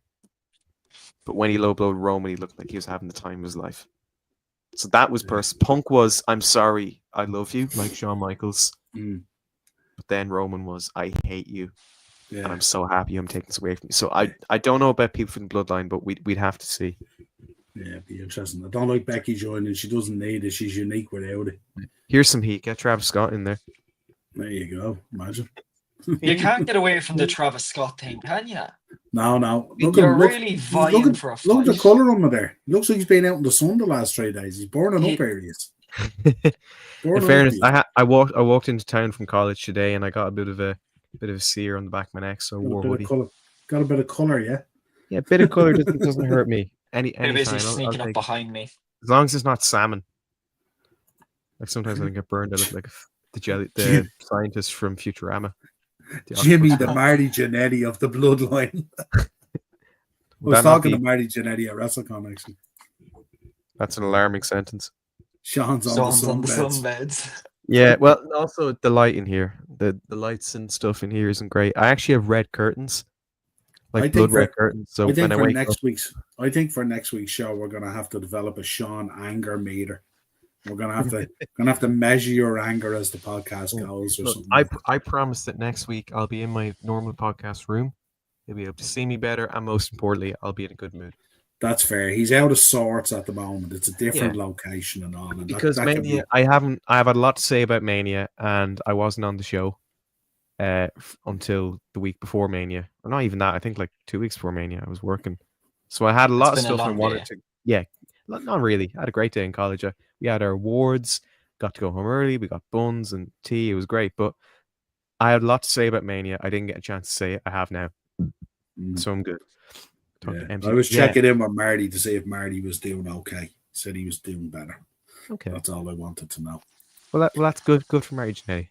But when he low blowed Roman, he looked like he was having the time of his life. So that was Punk was, I'm sorry, I love you, like Shawn Michaels. But then Roman was, I hate you. Yeah. And I'm so happy I'm taking this away from you. So I don't know about people from the bloodline, but we'd have to see. Yeah, it'd be interesting. I don't like Becky joining. She doesn't need it. She's unique without it. Here's some heat. Get Travis Scott in there. There you go. Imagine. You can't get away from the Travis Scott thing, can you? No. You're really vying for a fight. Look at the colour on him there. Looks like he's been out in the sun the last 3 days. He's burning up areas. In fairness, I walked into town from college today and I got a bit of a sear on the back of my neck. So got a bit of colour, yeah. Yeah, a bit of colour doesn't hurt me. Any basically time, sneaking up behind me. As long as it's not salmon. Like sometimes when I get burned, I look like the scientist from Futurama. Jimmy, the Marty Jannetty of the bloodline. I was talking to Marty Jannetty at WrestleCon, actually. That's an alarming sentence. Sean's on the sunbeds. Yeah, well, also the light in here. The lights and stuff in here isn't great. I actually have red curtains. Like blood red curtains. So I think for next week's show, we're gonna have to develop a Sean anger meter. We're gonna have to measure your anger as the podcast goes or something. I promise that next week I'll be in my normal podcast room. You'll be able to see me better, and most importantly, I'll be in a good mood. That's fair. He's out of sorts at the moment. It's a different location and all. And because Mania, I have had a lot to say about Mania, and I wasn't on the show until the week before Mania, or not even that. I think like 2 weeks before Mania, I was working, so I had a lot of stuff I wanted to. Yeah, not really. I had a great day in college. We had our awards, got to go home early. We got buns and tea. It was great, but I had a lot to say about Mania. I didn't get a chance to say it. I have now, so I'm good. Yeah. I was checking in with Marty to see if Marty was doing okay. He said he was doing better. Okay, that's all I wanted to know. Well, that's good. Good for Marty Jannetty.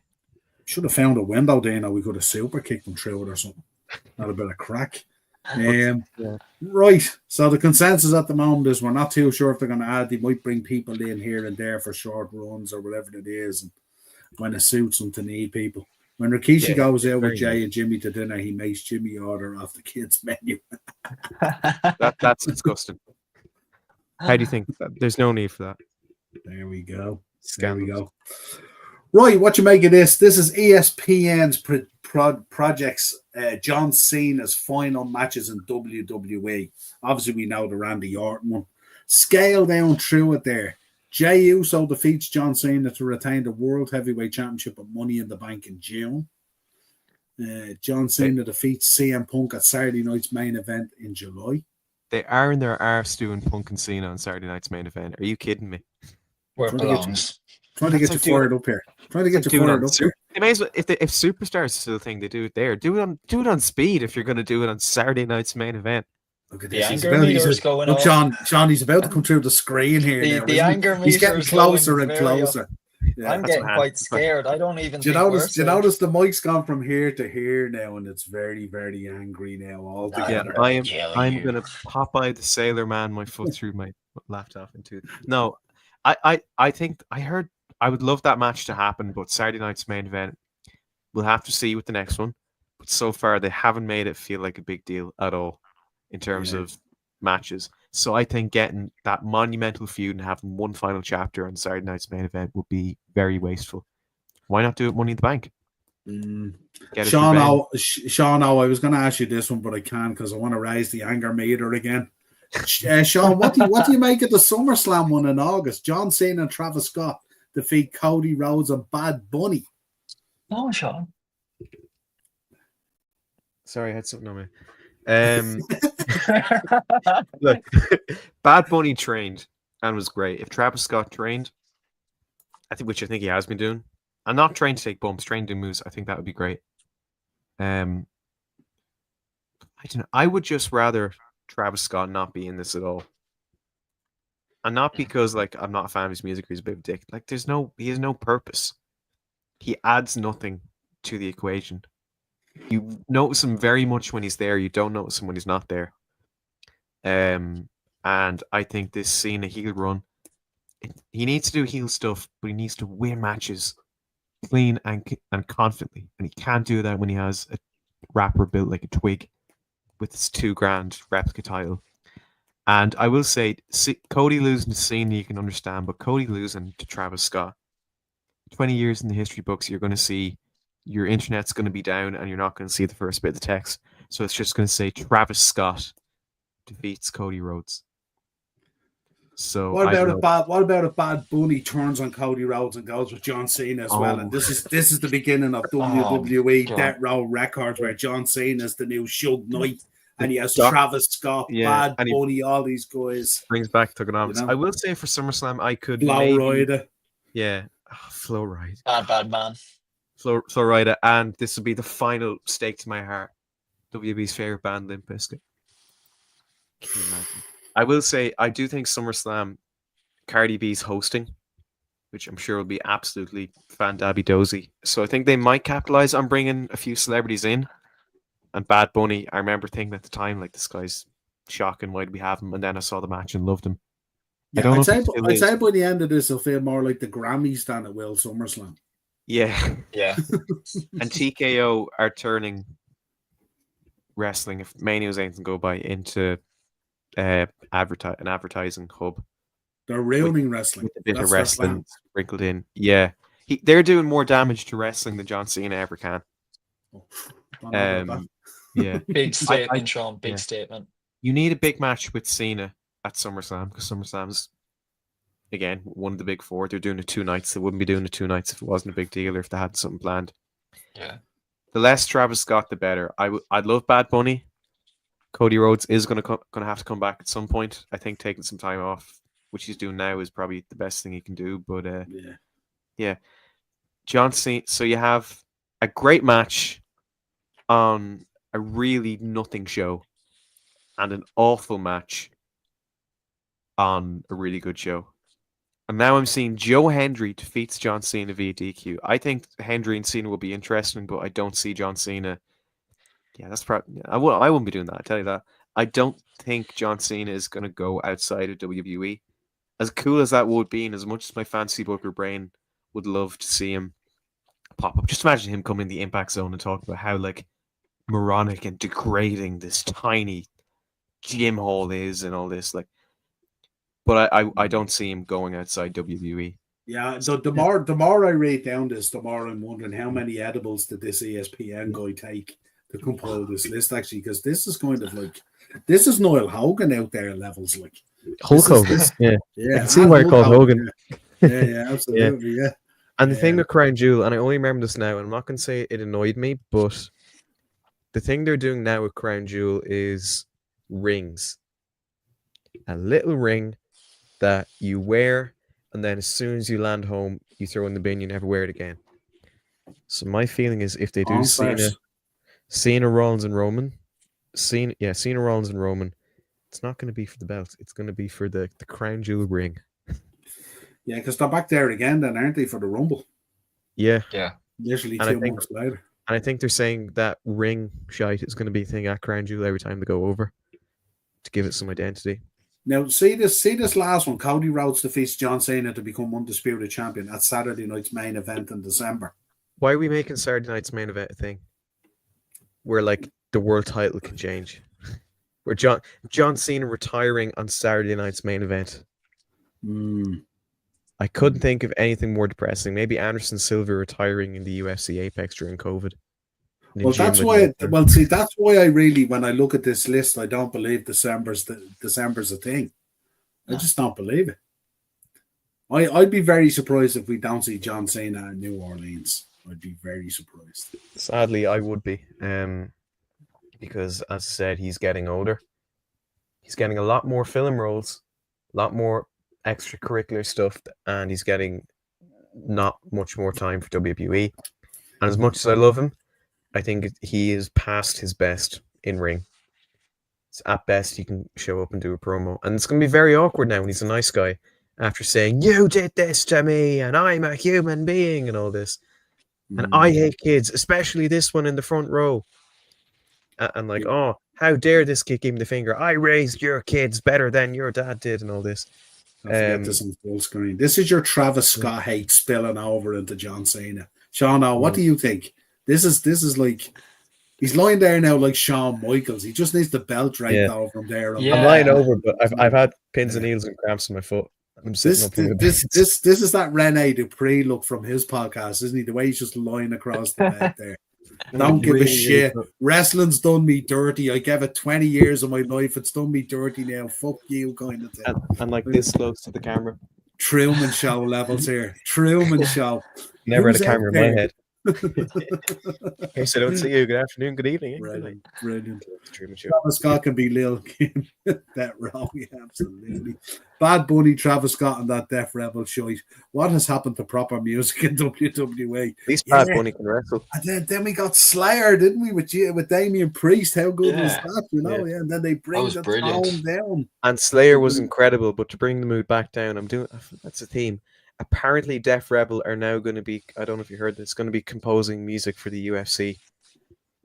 Should have found a window there. Now we could have super kicked them through it or something. Not a bit of crack. Right. So the consensus at the moment is we're not too sure if they're going to add. They might bring people in here and there for short runs or whatever it is, and when it suits them to need people. When Rikishi goes out with Jay and Jimmy to dinner, he makes Jimmy order off the kids' menu. That's disgusting. How do you think? There's no need for that. There we go. Right, what you make of this? This is ESPN's projects. John Cena's final matches in WWE. Obviously, we know the Randy Orton one. Scale down through it there. Jey Uso defeats John Cena to retain the World Heavyweight Championship at Money in the Bank in June. John Cena defeats CM Punk at Saturday night's main event in July. They are in their arse doing Punk and Cena on Saturday night's main event. Are you kidding me? Where it belongs. Trying to That's get you like doing fired up here. Trying to get you doing fired on up here. They may as well if Superstars is still a thing, they do it there. Do it on speed if you're going to do it on Saturday night's main event. Look at The this. anger meter's going Look, up. Sean, he's about to come through the screen here now. The Isn't anger he? He's getting meter's closer going and very up. closer. Yeah. I'm That's getting what quite happens. scared. I don't even Do you think we're notice? Do you safe. notice the mic's gone from here to here now, and it's very, very angry now all Yeah, together. I'm gonna Popeye the Sailor Man my foot through my laptop into. No, I think I heard I would love that match to happen, but Saturday night's main event, we'll have to see with the next one. But so far they haven't made it feel like a big deal at all in terms of matches. So I think getting that monumental feud and having one final chapter on Saturday night's main event would be very wasteful. Why not do it Money in the Bank? Get it Sean, revenge. Sean, I was going to ask you this one, but I can't because I want to raise the anger meter again. Sean, what do you make of the SummerSlam one in August? John Cena and Travis Scott defeat Cody Rhodes and Bad Bunny. No, Sean. Sorry, I had something on me. Look, Bad Bunny trained and was great. If Travis Scott trained, which I think he has been doing, and not trained to take bumps, trained to do moves, I think that would be great. I don't know. I would just rather Travis Scott not be in this at all, and not because like I'm not a fan of his music or he's a bit of a dick. Like he has no purpose. He adds nothing to the equation. You notice him very much when he's there. You don't notice him when he's not there. And I think this Cena heel run, he needs to do heel stuff, but he needs to win matches clean and confidently, and he can't do that when he has a rapper built like a twig with his $2,000 replica title. And I will say, Cody losing to Cena you can understand, but Cody losing to Travis Scott, 20 years in the history books, you're going to see your internet's going to be down and you're not going to see the first bit of the text. So it's just going to say Travis Scott defeats Cody Rhodes. So what about if Bad Bunny turns on Cody Rhodes and goes with John Cena as well? And this is the beginning of WWE Death Row Records, where John Cena is the new Suge Knight, and he has Travis Scott, Bad Bunny, all these guys. Brings back Thugonomics. You know? I will say for SummerSlam, I could Flow Rider. Yeah, Flow Rider. Bad man. Flow Rider, and this will be the final stake to my heart. WWE's favorite band, Limp Bizkit. Can you imagine? I will say, I do think SummerSlam, Cardi B's hosting, which I'm sure will be absolutely fan-dabby-dozy. So I think they might capitalize on bringing a few celebrities in. And Bad Bunny, I remember thinking at the time, like, this guy's shocking, why do we have him? And then I saw the match and loved him. Yeah, I'd say by the end of this, it'll feel more like the Grammys than it will SummerSlam. Yeah. And TKO are turning wrestling, if Mania was anything to go by, into an advertising hub. They're ruining wrestling. With a bit of wrestling sprinkled in. Yeah. They're doing more damage to wrestling than John Cena ever can. Yeah. Big statement, Sean. Big statement. You need a big match with Cena at SummerSlam, because SummerSlam's, again, one of the big four. They're doing it 2 nights. They wouldn't be doing it 2 nights if it wasn't a big deal or if they had something planned. Yeah. The less Travis Scott, the better. I'd love Bad Bunny. Cody Rhodes is going to have to come back at some point. I think taking some time off, which he's doing now, is probably the best thing he can do. But yeah. John Cena. So you have a great match on a really nothing show, and an awful match on a really good show. And now I'm seeing Joe Hendry defeats John Cena via DQ. I think Hendry and Cena will be interesting, but I don't see John Cena. Yeah, that's probably. I wouldn't be doing that. I tell you that. I don't think John Cena is going to go outside of WWE. As cool as that would be, and as much as my fantasy booker brain would love to see him pop up, just imagine him coming in the Impact Zone and talk about how like moronic and degrading this tiny gym hall is and all this. Like, but I don't see him going outside WWE. Yeah, so the more I rate down this, the more I'm wondering how many edibles did this ESPN guy take to compile this list, actually, because this is kind of like, this is Niall Hogan out there levels, like Hulk Hogan. Yeah, I can see why I called Hogan. Yeah, absolutely, yeah. And the thing with Crown Jewel, and I only remember this now, and I'm not going to say it annoyed me, but the thing they're doing now with Crown Jewel is rings. A little ring that you wear, and then as soon as you land home, you throw in the bin, you never wear it again. So my feeling is if they do Oh, Cena, Rollins and Roman, Cena Rollins and Roman, it's not going to be for the belt. It's going to be for the crown jewel ring. Yeah, because they're back there again, then, aren't they, for the Rumble? Yeah. Yeah. Literally And I 2 think- months later. And I think they're saying that ring shite is going to be a thing at crown jewel every time they go over to give it some identity. Now, see this last one. Cody Rhodes defeats John Cena to become undisputed champion at Saturday night's main event in December. Why are we making Saturday night's main event a thing? Where like the world title can change. Where John Cena retiring on Saturday night's main event. I couldn't think of anything more depressing. Maybe Anderson Silva retiring in the UFC Apex during COVID. Well, that's why. Well, see, that's why I really, when I look at this list, I don't believe December's a thing. I just don't believe it. I'd be very surprised if we don't see John Cena in New Orleans. I'd be very surprised. Sadly, I would be, because as I said, he's getting older. He's getting a lot more film roles, a lot more extracurricular stuff, and he's getting not much more time for WWE. And as much as I love him, I think he is past his best in ring. So at best, he can show up and do a promo, and it's going to be very awkward now when he's a nice guy after saying "You did this to me, and I'm a human being," and all this. And I hate kids, especially this one in the front row. And like, oh, how dare this kid give me the finger? I raised your kids better than your dad did, and all this. Don't forget this on full screen. This is your Travis Scott hate spilling over into John Cena. Sean, what do you think? This is like he's lying there now like Shawn Michaels. He just needs the belt draped over him there. Yeah. I'm lying over, but I've had pins and needles and cramps in my foot. I'm sitting up in the bed. This is that Rene Dupree look from his podcast, isn't he? The way he's just lying across the bed there. Don't give a shit. Wrestling's done me dirty. I gave it 20 years of my life. It's done me dirty now. Fuck you, kind of thing. And like this close to the camera. Truman Show levels here. Truman Show. Never Who's had a camera in out my head. Case I don't see you. Good afternoon, good evening. Brilliant. Brilliant. Truman Show. Travis Scott can be Lil Kim. That wrong, absolutely. Bad Bunny, Travis Scott, and that Def Rebel shite. What has happened to proper music in WWE? At least Bad Bunny can wrestle. And then we got Slayer, didn't we, with Damian Priest? How good was that? You know, and then they bring the tone down. And Slayer was incredible, but to bring the mood back down, that's a theme. Apparently, Def Rebel are now going to be, I don't know if you heard this, going to be composing music for the UFC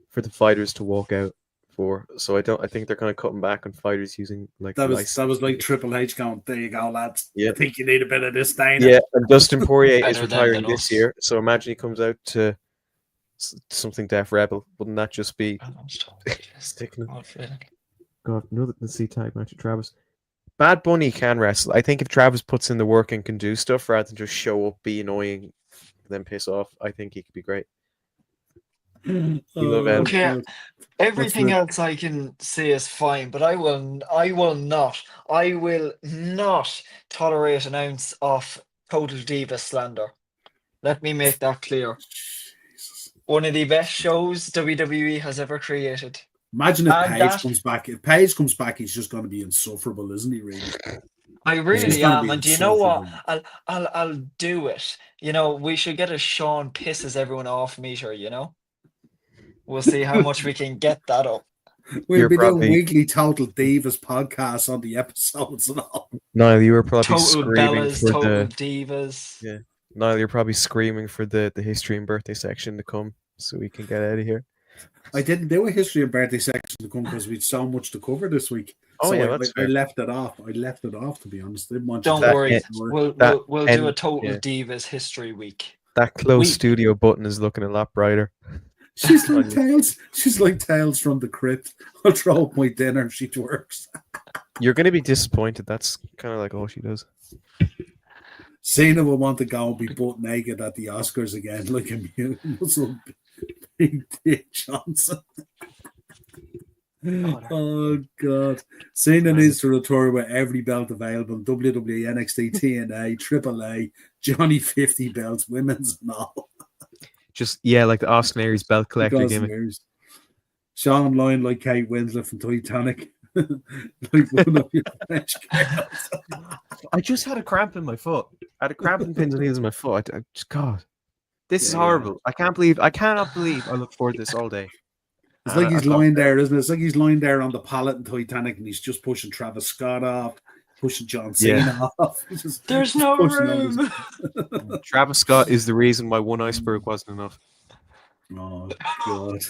for the fighters to walk out for. So I think they're kind of cutting back on fighters using like that was like Triple H going, there you go, lads. Yeah. I think you need a bit of this, Dana. Yeah, and Dustin Poirier is retiring this year, so imagine he comes out to something Def Rebel. Wouldn't that just be sticking? God, no, let's see tag match with Travis. Bad Bunny can wrestle. I think if Travis puts in the work and can do stuff rather than just show up, be annoying, then piss off, I think he could be great. Okay, everything else I can say is fine, but I will not tolerate an ounce of total diva slander. Let me make that clear. One of the best shows WWE has ever created. Imagine if Paige comes back. If Paige comes back, he's just going to be insufferable, isn't he? Really, I really am. And do you know what? I'll do it. You know, we should get a Sean pisses everyone off meter. You know, we'll see how much we can get that up. We'll be doing weekly Total Divas podcasts on the episodes and all. Niall, you were probably Total screaming Bellas, for Total the Divas. Yeah, Niall, you're probably screaming for the history and birthday section to come so we can get out of here. I didn't do a history and birthday section to come because we had so much to cover this week. Oh, so yeah, I left it off. To be honest. Don't worry. We'll do a Total Divas history week. That closed studio button is looking a lot brighter. She's like Tails. She's like Tails from the crypt. I'll throw up my dinner if she works. You're going to be disappointed. That's kind of like all she does. Cena will want to go and be butt naked at the Oscars again, like a muscle Big Dick Johnson. Oh God! Cena needs to return with every belt available: WWE, NXT, TNA, AAA, Johnny 50 belts, women's and all. Just like the Austin Aries belt collector gimmick. Sean lying like Kate Winslet from Titanic. like one of your French girls. I just had a cramp in my foot. I had a cramp in pins and needles in my foot. I just, God, this is Yeah. horrible. I cannot believe I look forward to this all day. It's And like he's I've got- lying there, isn't it? It's like he's lying there on the pallet in Titanic and he's just pushing Travis Scott off, pushing John Cena off. There's just no pushing all these- room. Travis Scott is the reason why one iceberg wasn't enough. Oh, God.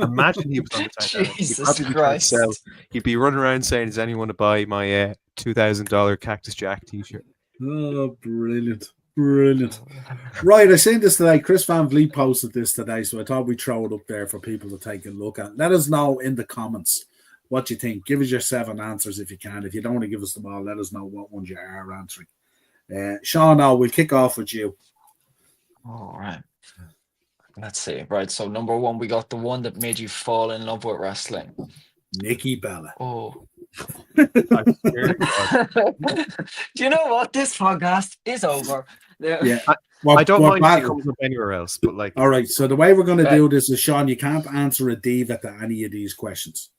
Imagine he was on the Titanic. He'd Jesus probably be trying to sell. Christ. He'd be running around saying, "Does anyone to buy my $2,000 Cactus Jack T-shirt?" Oh, brilliant. Brilliant. Right, I seen this today. Chris Van Vliet posted this today, so I thought we'd throw it up there for people to take a look at. Let us know in the comments what you think. Give us your 7 answers if you can. If you don't want to give us them all, let us know what ones you are answering. Sean, we'll kick off with you. All right. Let's see. Right. So number 1, we got the one that made you fall in love with wrestling. Nikki Bella. Oh. I swear to God. Do you know what? This podcast is over. Yeah. I don't mind if bad- he comes up anywhere else, but like, All right, so the way we're going to Right. do this is, Sean, you can't answer a diva to any of these questions.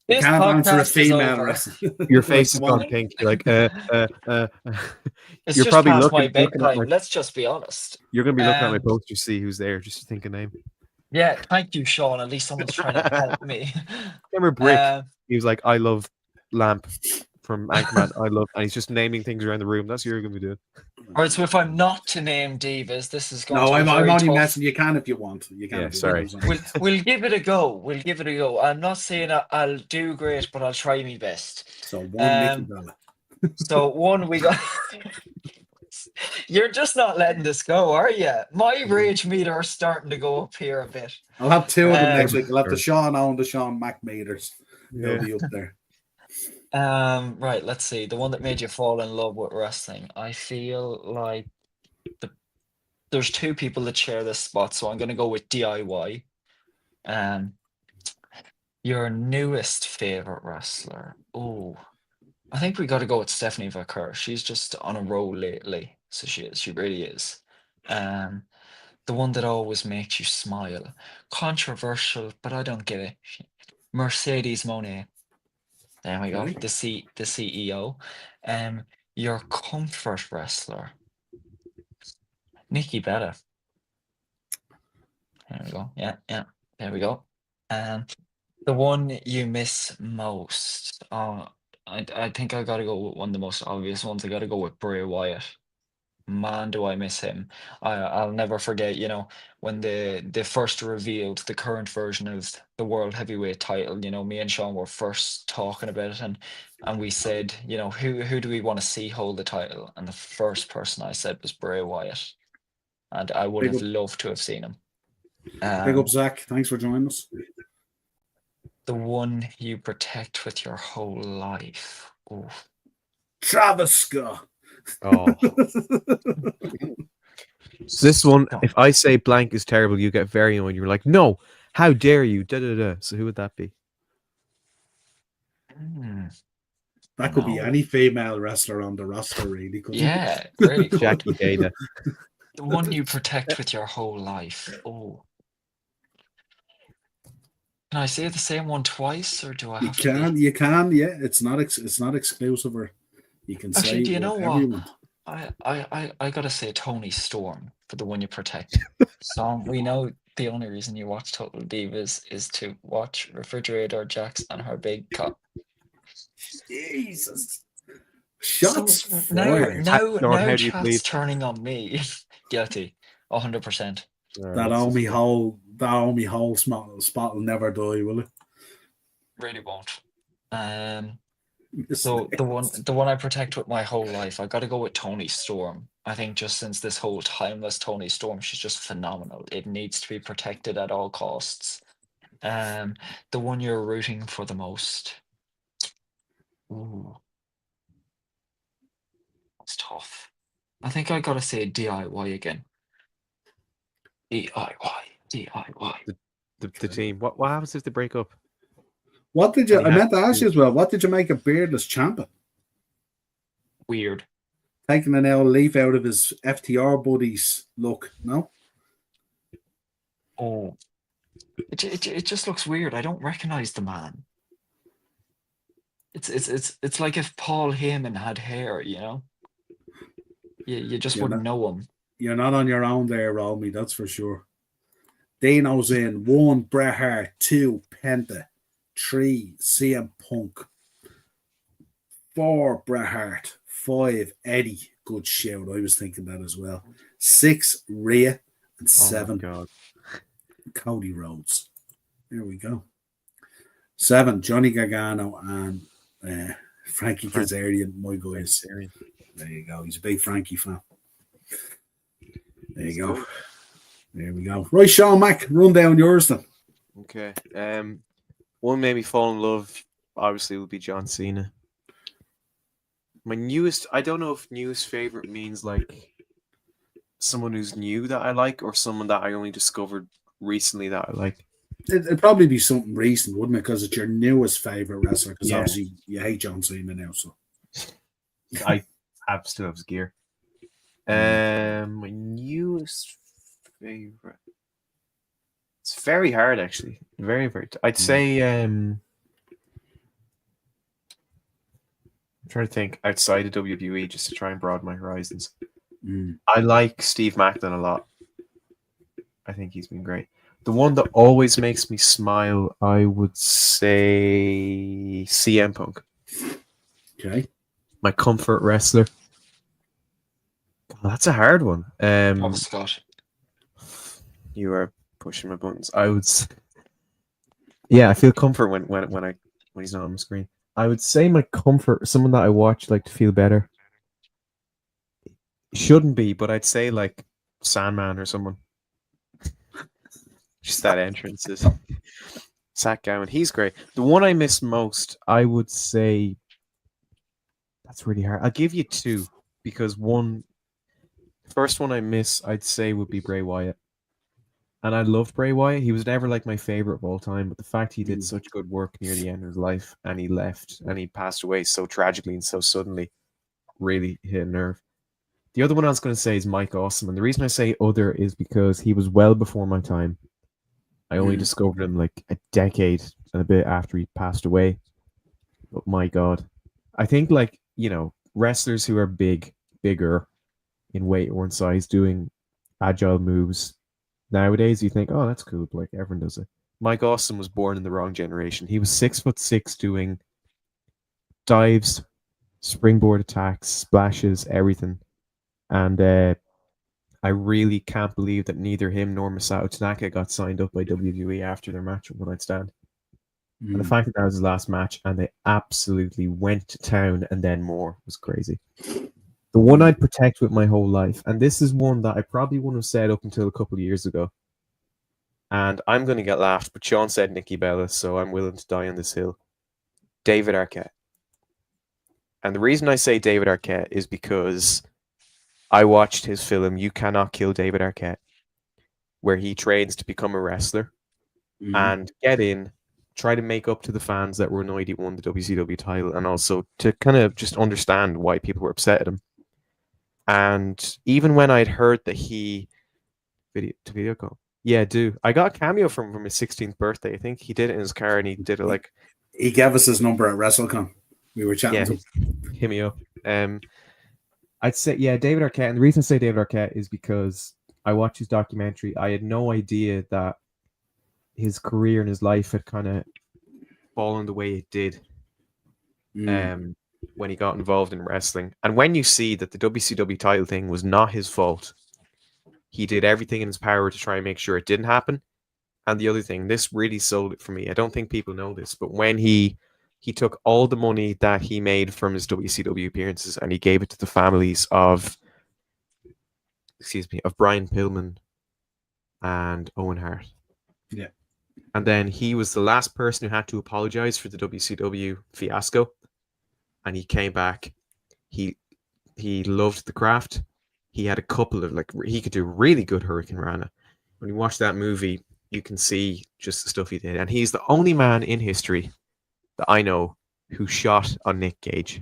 You This can't answer a podcast is female over. wrestler. your face has Come on. gone pink. You're like, It's You're just probably past looking my at my- bedtime. Let's just be honest. you're gonna be looking at my Um, poster to see who's there, just to think a name. Yeah. Thank you, Sean. At least someone's trying to help me. Remember Brick? Um, He was like, "I love Lamp from Anchorman. I love," and he's just naming things around the room. That's what you're gonna be doing. All right. So if I'm not to name divas, this is going No, to be I'm very only tough. messing. You can if you want. You can. Yeah, if you sorry. want. We'll give it a go. We'll give it a go. I'm not saying I'll do great, but I'll try my best. So one Nikki Um, Bella. So 1 we got. You're just not letting this go, are you? My rage meter is starting to go up here a bit. I'll have 2 of them next um, week. I'll have the Sean Owen, the Sean Mac meters. They'll Yeah. be up there. Right. Let's see. The one that made you fall in love with wrestling. I feel like there's 2 people that share this spot, so I'm going to go with DIY. Your newest favorite wrestler. Oh, I think we got to go with Stephanie Vaquer. She's just on a roll lately, so she is. She really is. The one that always makes you smile. Controversial, but I don't get it. Mercedes Monet. There we go. Okay. The CEO. Your comfort wrestler. Nikki Bella. There we go. Yeah. There we go. The one you miss most. I think I gotta go with one of the most obvious ones. I gotta go with Bray Wyatt. Man, do I miss him. I'll never forget, when they first revealed the current version of the World Heavyweight title, me and Sean were first talking about it, and we said, who do we want to see hold the title? And the first person I said was Bray Wyatt. And I would Big have up. loved to have seen him. Big up, Zach. Thanks for joining us. The one you protect with your whole life. Ooh. Travis Scott. Oh, so this one, No. if I say blank is terrible, you get very annoyed. You're like, "No, how dare you?" Da da da. So who would that be? That could be No. any female wrestler on the roster, really. Couldn't it? Yeah, really cool. Jackie Dana. The one you protect with your whole life. Oh. Can I say the same one twice, or do I You have to be? can. You can. Yeah, it's not exclusive. Or you can Actually, say do you know whatever what? you want. I gotta say Tony Storm for the one you protect. So we know the only reason you watch Total Divas is to watch Refrigerator Jax and her big cup. Jesus. Shots So fired. now how do you chat's plead? turning on me. Guilty. 100%. That only whole spot will never die, will it? Really won't. So the one I protect with my whole life, I gotta go with Tony Storm. I think just since this whole timeless Tony Storm, she's just phenomenal. It needs to be protected at all costs. The one you're rooting for the most. Ooh. It's tough. I think I gotta say DIY again. DIY. The team. What happens if they break up? What did you? And he I has meant to to ask do- you as well. What did you make of Beardless Champa Weird. taking an old leaf out of his FTR buddies look? No. Oh, It just looks weird. I don't recognize the man. It's like if Paul Heyman had hair, you know? You just You're wouldn't not, know him. you're not on your own there, Romy, that's for sure. Dino's in 1, Bret Hart, 2, Penta, 3, CM Punk, 4, Bret Hart, 5, Eddie. Good shout. I was thinking that as well. 6, Rhea, and Oh my 7, god. Cody Rhodes. There we go. 7, Johnny Gargano and Frankie Kazarian, my guys. There you go. He's a big Frankie fan. There you go. There we go. Right, Sean Mack, run down yours then. Okay. One made me fall in love. Obviously, will be John Cena. My newest. I don't know if newest favorite means like someone who's new that I like, or someone that I only discovered recently that I like. It'd probably be something recent, wouldn't it? Because it's your newest favorite wrestler. Because Yeah. obviously you hate John Cena now. So I still have his gear. My newest favorite. It's very hard, actually. Very, very. I'd say. I'm trying to think outside of WWE just to try and broaden my horizons. I like Steve Macklin a lot. I think he's been great. The one that always makes me smile, I would say CM Punk. okay. My comfort wrestler. God, that's a hard one. Oh, Scott. You are pushing my buttons. I would. Yeah, I feel comfort when he's not on the screen. I would say my comfort, someone that I watch like to feel better. Shouldn't be, but I'd say like Sandman or someone. Just that entrance is Zach Gowen. He's great. The one I miss most, I would say, that's really hard. I'll give you 2 because the first one I miss, I'd say would be Bray Wyatt. And I loved Bray Wyatt. He was never like my favorite of all time, but the fact he did such good work near the end of his life and he left and he passed away so tragically and so suddenly really hit a nerve. The other one I was going to say is Mike Awesome. And the reason I say other is because he was well before my time. I only discovered him like a decade and a bit after he passed away. But my God. I think like, wrestlers who are bigger in weight or in size doing agile moves nowadays, you think, oh, that's cool. But like everyone does it. Mike Awesome was born in the wrong generation. He was 6'6" doing dives, springboard attacks, splashes, everything. And I really can't believe that neither him nor Masato Tanaka got signed up by WWE after their match with One Night Stand. And the fact that was his last match and they absolutely went to town and then more was crazy. The one I'd protect with my whole life, and this is one that I probably wouldn't have said up until a couple of years ago, and I'm going to get laughed, but Sean said Nikki Bella, so I'm willing to die on this hill. David Arquette. And the reason I say David Arquette is because I watched his film You Cannot Kill David Arquette, where he trains to become a wrestler and get in, try to make up to the fans that were annoyed he won the WCW title, and also to kind of just understand why people were upset at him. And even when I'd heard that he video call, I got a cameo from his 16th birthday. I think he did it in his car, and he did it like he gave us his number at WrestleCon. We were chatting to him. Hit me up. I'd say, David Arquette. And the reason I say David Arquette is because I watched his documentary. I had no idea that his career and his life had kind of fallen the way it did when he got involved in wrestling. And when you see that the WCW title thing was not his fault, he did everything in his power to try and make sure it didn't happen. And the other thing, this really sold it for me. I don't think people know this, but when he took all the money that he made from his WCW appearances and he gave it to the families of Brian Pillman and Owen Hart. Yeah. And then he was the last person who had to apologize for the WCW fiasco. And he came back. He loved the craft. He had a couple of he could do really good Hurricane Rana. When you watch that movie, you can see just the stuff he did. And he's the only man in history that I know who shot on Nick Gage.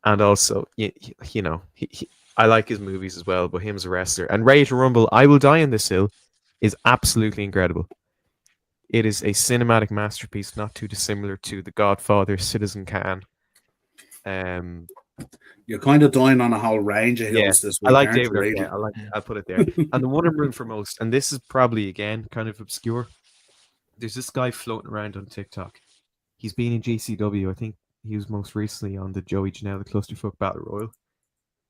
And also, I like his movies as well, but him as a wrestler. And Ready to Rumble, I will die on this hill. is absolutely incredible. It is a cinematic masterpiece, not too dissimilar to The Godfather, Citizen Kane. You're kind of dying on a whole range of Yeah, hills this I week, like aren't David you, really? Arquette. I'll put it there. And the one I'm rooting for most, and this is probably again kind of obscure. There's this guy floating around on TikTok. He's been in GCW. I think he was most recently on the Joey Janela Clusterfuck Battle Royal.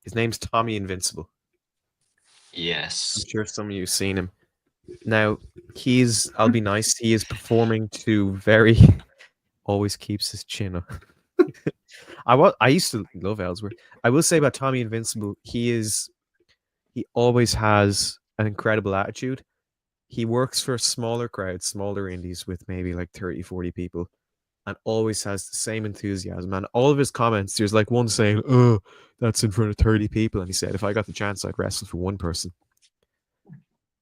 His name's Tommy Invincible. Yes. I'm sure some of you have seen him. Now, I'll be nice, he is performing to very, always keeps his chin up. I used to love Ellsworth. I will say about Tommy Invincible, he always has an incredible attitude. He works for smaller crowds, smaller indies with maybe like 30, 40 people, and always has the same enthusiasm. And all of his comments, there's like one saying, "Oh, that's in front of 30 people." And he said, if I got the chance, I'd wrestle for one person.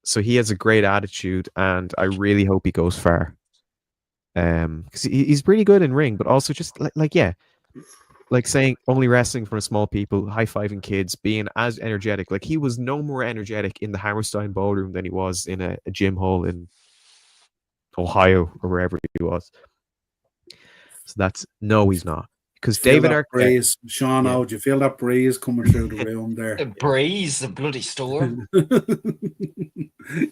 So he has a great attitude, and I really hope he goes far. Because he's pretty good in ring, but also just like saying only wrestling for small people, high-fiving kids, being as energetic. Like he was no more energetic in the Hammerstein Ballroom than he was in a gym hall in Ohio or wherever he was. So he's not. Because David Arquette, breeze, Sean, yeah. do you feel that breeze coming through the room there? A breeze, a bloody storm.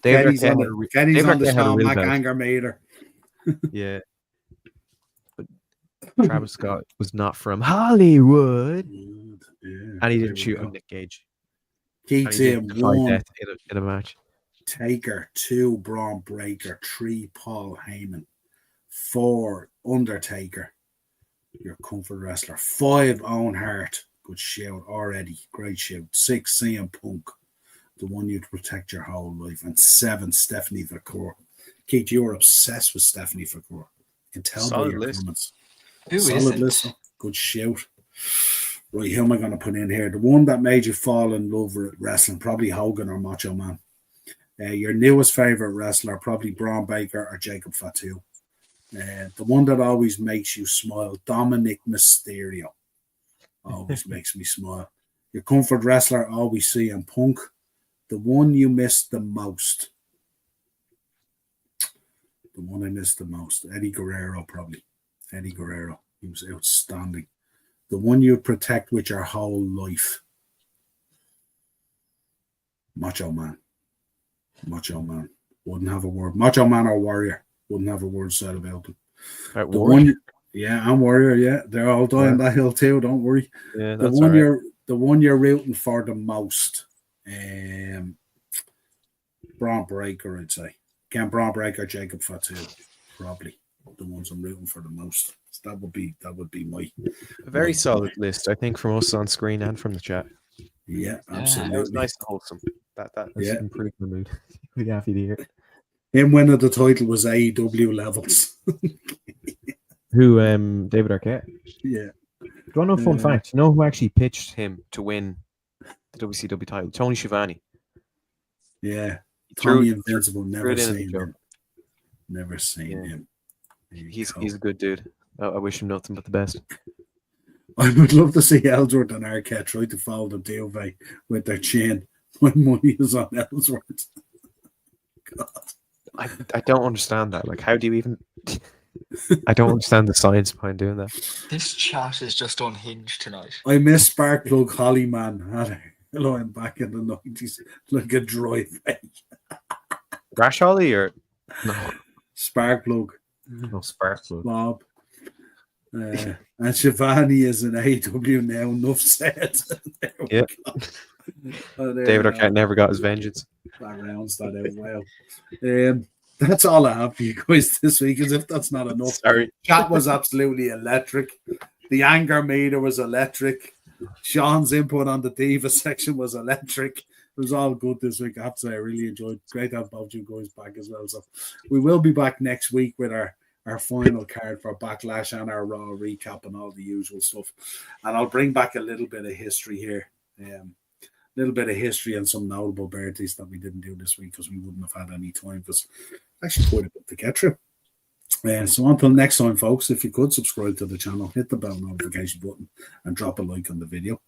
Kenny's on David the Arquette had a Sean real Mac belt. anger meter. Yeah. But Travis Scott was not from Hollywood. Yeah, And he didn't shoot on Nick Gage. Keith in one, death in a match. Taker, 2, Braun Breaker, 3, Paul Heyman, 4, Undertaker, your comfort wrestler, 5, Owen Hart, good shout already, great shout, 6, CM Punk, the one you'd protect your whole life, and 7, Stephanie McCourt. Keith, you're obsessed with Stephanie McCourt. You can tell by your comments. Who Solid isn't? list, good shout. Right, who am I going to put in here? The one that made you fall in love with wrestling, probably Hogan or Macho Man. Your newest favorite wrestler, probably Braun Baker or Jacob Fatu. The one that always makes you smile, Dominic Mysterio. Always makes me smile. Your comfort wrestler, always CM Punk. The one you missed the most. The one I missed the most. Eddie Guerrero, probably. Eddie Guerrero. He was outstanding. The one you protect with your whole life. Macho Man. Macho Man. Wouldn't have a word. Macho Man or Warrior. Wouldn't have a word said about them. The Warrior? I'm Warrior, yeah. They're all dying that hill too, don't worry. Yeah, the one you're rooting for the most. Braun Breaker, I'd say. Can Braun Breaker, Jacob Fatu. Probably the ones I'm rooting for the most. So that would be my a very solid list, I think, from us on screen and from the chat. Yeah, absolutely. It was nice and wholesome. That improved the mood. Be happy to hear. Him winning the title was AEW levels. Who, David Arquette? Yeah. Do you want to know a fun fact? You know who actually pitched him to win the WCW title? Tony Schiavone. Yeah. Tommy Invincible, never seen him. Never seen him. He's a good dude. I wish him nothing but the best. I would love to see Ellsworth and Arquette try to follow the duvet with their chin when money is on Ellsworth. God. I don't understand that. Like, how do you even... I don't understand the science behind doing that. This chat is just unhinged tonight. I miss Sparkplug Holly Man. Hello, I'm back in the 90s. Like a dry face. Rash Holly or... No. Sparkplug. No, Sparkplug. Bob. And Shivani is an AEW now. Enough said. Yeah. David Arquette never got his vengeance. That rounds that out well. That's all I have for you guys this week, as if that's not enough. Sorry. Chat was absolutely electric. The anger meter was electric. Sean's input on the Diva section was electric. It was all good this week. I have to say, I really enjoyed it. Great to have both you guys back as well. So we will be back next week with our final card for Backlash and our Raw recap and all the usual stuff. And I'll bring back a little bit of history here. Little bit of history and some notable birthdays that we didn't do this week because we wouldn't have had any time, because actually quite a bit to get through. So until next time, folks, if you could subscribe to the channel, hit the bell notification button and drop a like on the video.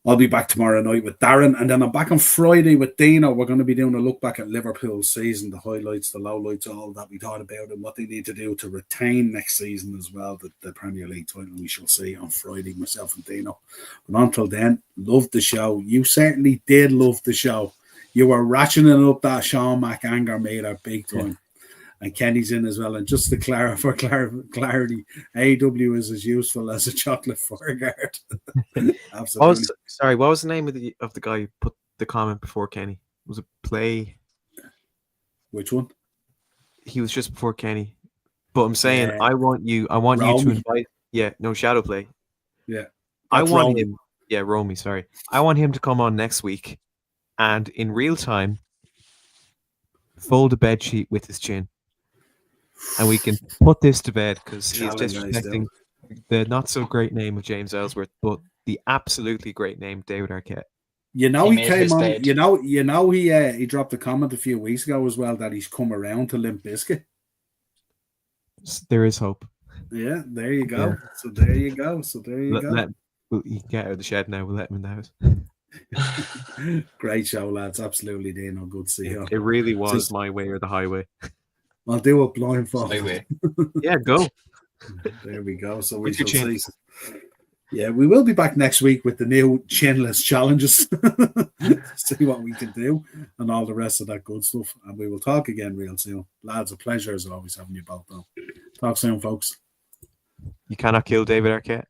I'll be back tomorrow night with Darren, and then I'm back on Friday with Dino. We're going to be doing a look back at Liverpool's season, the highlights, the lowlights, all that we thought about, and what they need to do to retain next season as well, the Premier League title. We shall see on Friday, myself and Dino. But until then, love the show. You certainly did love the show. You were ratcheting up that Sean Mac anger meter big time. Yeah. And Kenny's in as well. And just to clarify, clarity, AW is as useful as a chocolate fur guard. Absolutely. What was the name of the guy who put the comment before Kenny? Was it Play? Which one? He was just before Kenny. But I'm saying, I want you to invite. Yeah, no, Shadow Play. Yeah. I want him. Yeah, Romy, sorry. I want him to come on next week and in real time fold a bed sheet with his chin. And we can put this to bed because he's disrespecting the not so great name of James Ellsworth, but the absolutely great name David Arquette. You know, he came on. Bed. You know, he dropped a comment a few weeks ago as well that he's come around to Limp Bizkit. There is hope. Yeah, there you go. Yeah. So there you go. He can get out of the shed now. We'll let him in the house. Great show, lads. Absolutely, Dino. Good to see you. It really was my way or the highway. I'll do a blindfold. Yeah, go. There we go. So we shall see. Yeah, we will be back next week with the new chinless challenges. See what we can do and all the rest of that good stuff. And we will talk again real soon. Lads, a pleasure as always having you both though. Talk soon, folks. You cannot kill David Arquette.